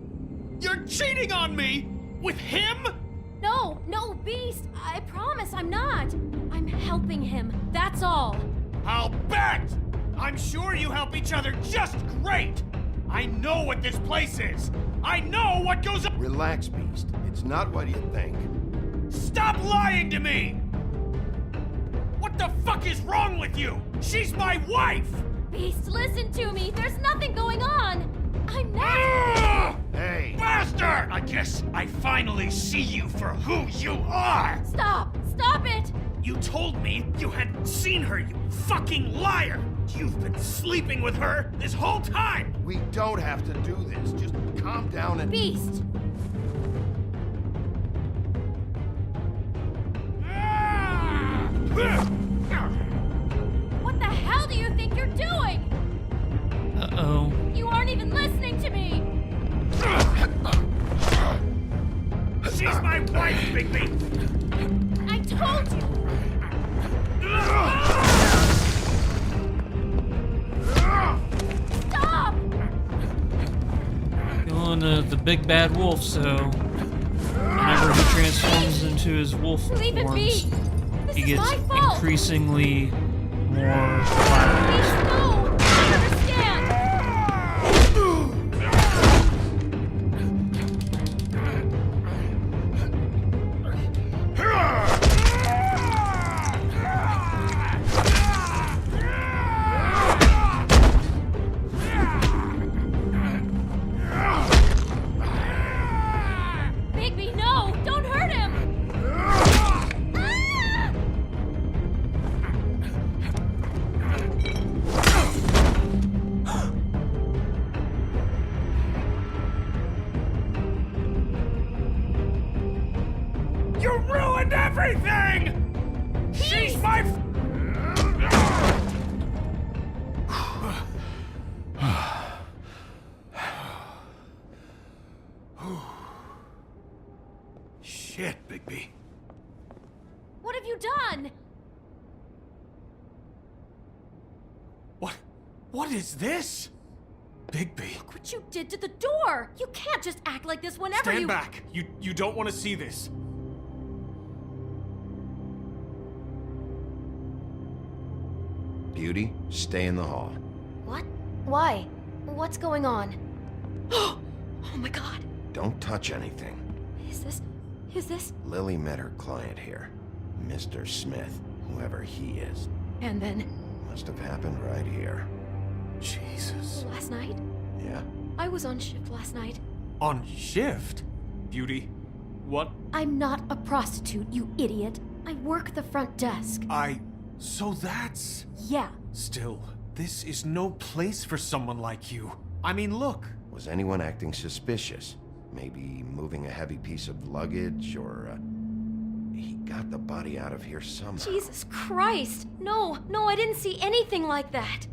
You're cheating on me! With him? No, Beast. I promise I'm not. I'm helping him. That's all. I'll bet! I'm sure you help each other just great! I know what this place is! I know what goes on! Relax, Beast. It's not what you think. Stop lying to me! What the fuck is wrong with you? She's my wife! Beast, listen to me. There's nothing going on. I'm not... Hey! Bastard! I guess I finally see you for who you are! Stop it! You told me you had seen her, you fucking liar! You've been sleeping with her this whole time! We don't have to do this. Just calm down and... Beast! What the hell do you think you're doing? Uh-oh. You aren't even listening to me! She's my wife, Bigby! I told you! Stop! Killing the big bad wolf, so whenever he transforms into his wolf Leave it be. forms, This he is gets my fault. increasingly more violent. No! I understand! Bigby, no! Don't hurt him! Ah! everything! She's my... Shit, Bigby. What have you done? What is this? Bigby. Look what you did to the door! You can't just act like this whenever Stand you- back! You don't want to see this. Beauty, stay in the hall. What? Why? What's going on? Oh my god. Don't touch anything. Is this? Lily met her client here. Mr. Smith, whoever he is. And then, Must have happened right here. Jesus. last night? Yeah? I was on shift last night. On shift? Beauty, what? I'm not a prostitute, you idiot. I work the front desk. So that's... Yeah. Still, this is no place for someone like you. I mean, look. Was anyone acting suspicious? Maybe moving a heavy piece of luggage, or, he got the body out of here somehow. Jesus Christ! No, I didn't see anything like that.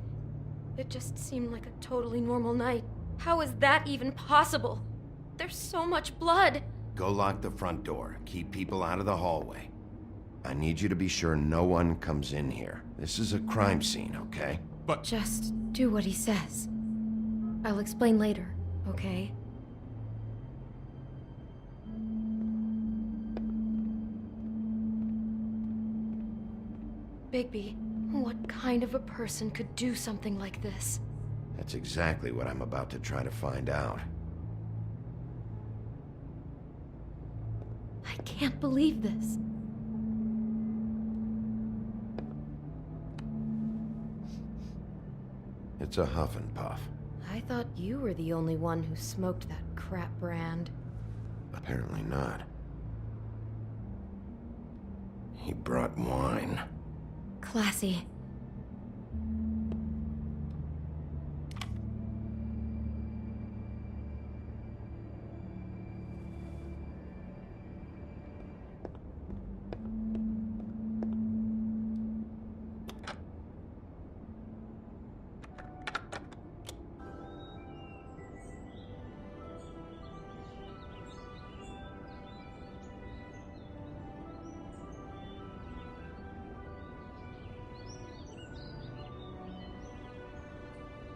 It just seemed like a totally normal night. How is that even possible? There's so much blood. Go lock the front door. Keep people out of the hallway. I need you to be sure no one comes in here. This is a crime scene, okay? But... Just do what he says. I'll explain later, okay? Bigby, what kind of a person could do something like this? That's exactly what I'm about to try to find out. I can't believe this. It's a huff and puff. I thought you were the only one who smoked that crap brand. Apparently not. He brought wine. Classy.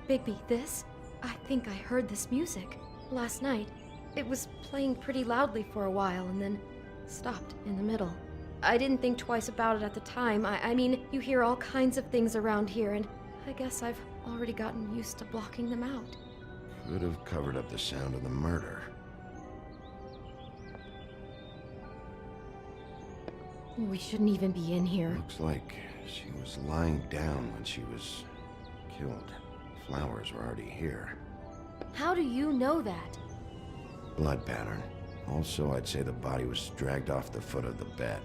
Bigby, this? I think I heard this music last night. It was playing pretty loudly for a while and then stopped in the middle. I didn't think twice about it at the time. I mean, you hear all kinds of things around here, and I guess I've already gotten used to blocking them out. Could have covered up the sound of the murder. We shouldn't even be in here. Looks like she was lying down when she was killed. Flowers were already here. How do you know that? Blood pattern. Also, I'd say the body was dragged off the foot of the bed.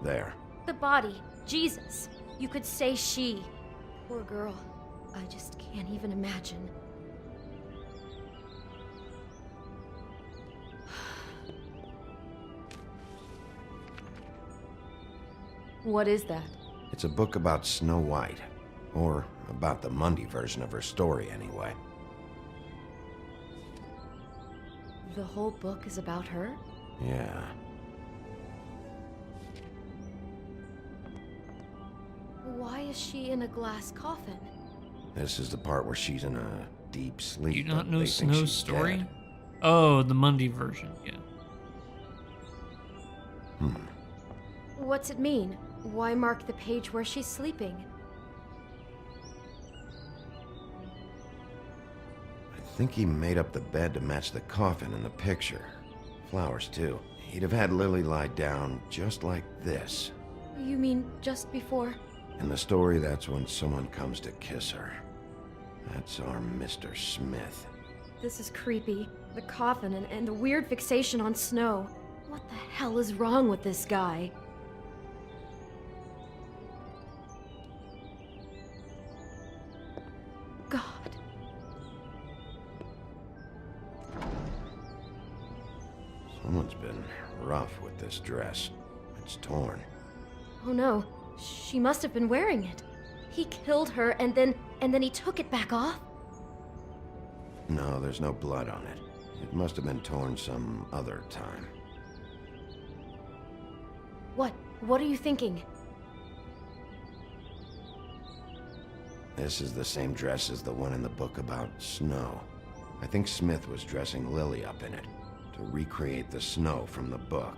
There. The body. Jesus. You could say she. Poor girl. I just can't even imagine. What is that? It's a book about Snow White. Or about the Mundy version of her story, anyway. The whole book is about her? Yeah. Why is she in a glass coffin? This is the part where she's in a deep sleep. Do you not but know they think Snow's she's story? dead. Oh, the Mundy version, yeah. What's it mean? Why mark the page where she's sleeping? I think he made up the bed to match the coffin in the picture. Flowers, too. He'd have had Lily lie down just like this. You mean just before? In the story, that's when someone comes to kiss her. That's our Mr. Smith. This is creepy. The coffin and the weird fixation on Snow. What the hell is wrong with this guy? God. Someone's been rough with this dress. It's torn. Oh no, she must have been wearing it. He killed her and then he took it back off? No, there's no blood on it. It must have been torn some other time. What are you thinking? This is the same dress as the one in the book about Snow. I think Smith was dressing Lily up in it, to recreate the Snow from the book.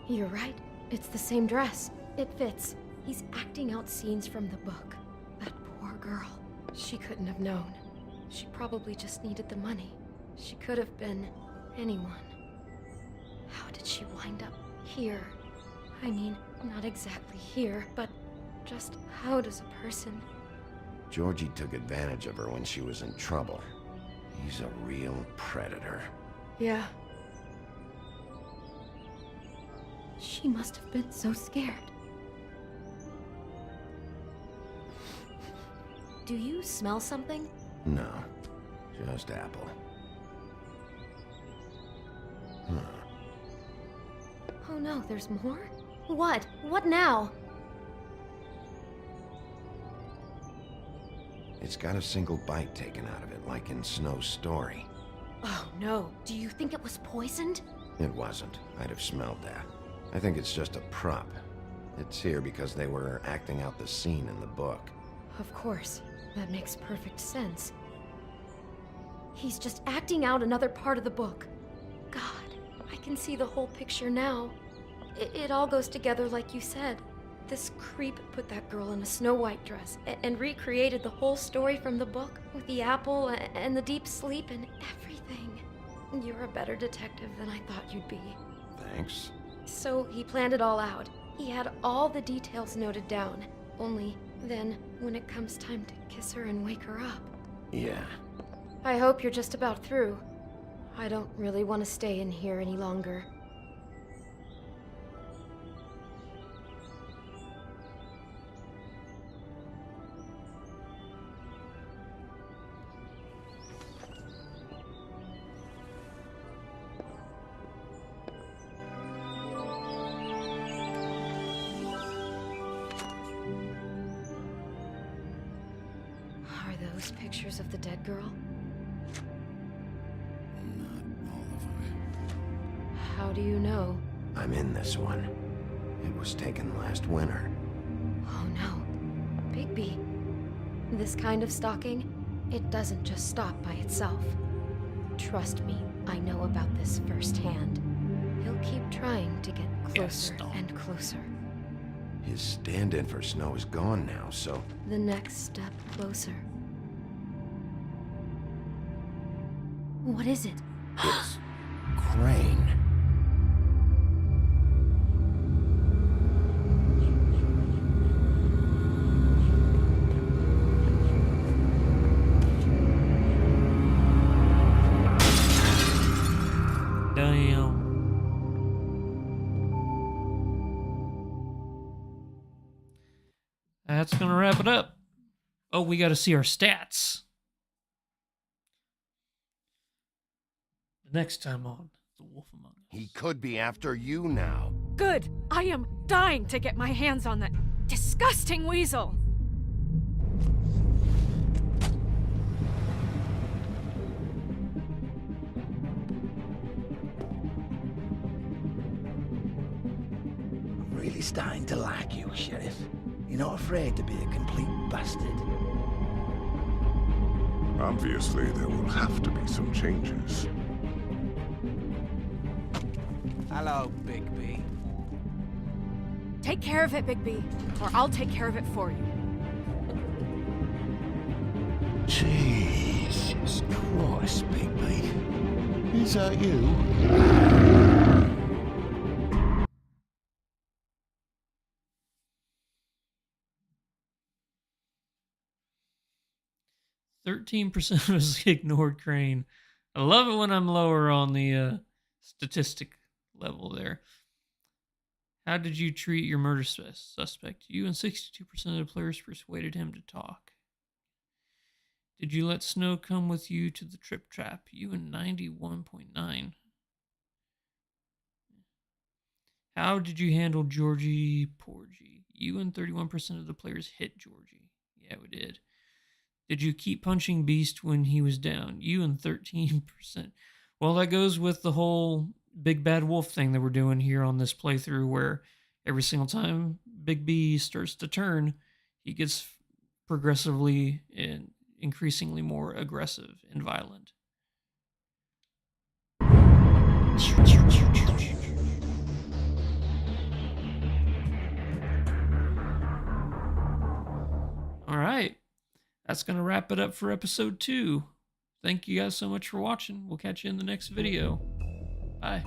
You're right. It's the same dress. It fits. He's acting out scenes from the book. That poor girl. She couldn't have known. She probably just needed the money. She could have been anyone. How did she wind up here? I mean, not exactly here, but just how does a person... Georgie took advantage of her when she was in trouble. He's a real predator. Yeah. She must have been so scared. Do you smell something? No, just apple. Huh. Oh no, there's more? What? What now? It's got a single bite taken out of it, like in Snow's story. Oh no, do you think it was poisoned? It wasn't. I'd have smelled that. I think it's just a prop. It's here because they were acting out the scene in the book. Of course. That makes perfect sense. He's just acting out another part of the book. God, I can see the whole picture now. It all goes together like you said. This creep put that girl in a Snow White dress and recreated the whole story from the book with the apple and the deep sleep and everything. You're a better detective than I thought you'd be. Thanks. So he planned it all out. He had all the details noted down. Only then, when it comes time to kiss her and wake her up. Yeah. I hope you're just about through. I don't really want to stay in here any longer. Those pictures of the dead girl? Not all of them. How do you know? I'm in this one. It was taken last winter. Oh no. Bigby. This kind of stalking, it doesn't just stop by itself. Trust me, I know about this firsthand. He'll keep trying to get closer and closer. His stand-in for Snow is gone now, so... The next step closer. What is it? It's Crane. Damn. That's gonna wrap it up. Oh, we gotta see our stats. Next time on The Wolf Among Us. He could be after you now. Good! I am dying to get my hands on that disgusting weasel! I'm really starting to like you, Sheriff. You're not afraid to be a complete bastard. Obviously, there will have to be some changes. Hello, Bigby. Take care of it, Bigby, or I'll take care of it for you. Jesus Christ, Bigby. Is that you? 13% of us ignored Crane. I love it when I'm lower on the statistic level there. How did you treat your murder suspect? You and 62% of the players persuaded him to talk. Did you let Snow come with you to the trip trap? You and 91.9. How did you handle Georgie Porgy? You and 31% of the players hit Georgie. Yeah, we did. Did you keep punching Beast when he was down? You and 13%. Well, that goes with the whole Big Bad Wolf thing that we're doing here on this playthrough, where every single time Big B starts to turn, he gets progressively and increasingly more aggressive and violent. All right. That's going to wrap it up for episode 2. Thank you guys so much for watching. We'll catch you in the next video. Bye.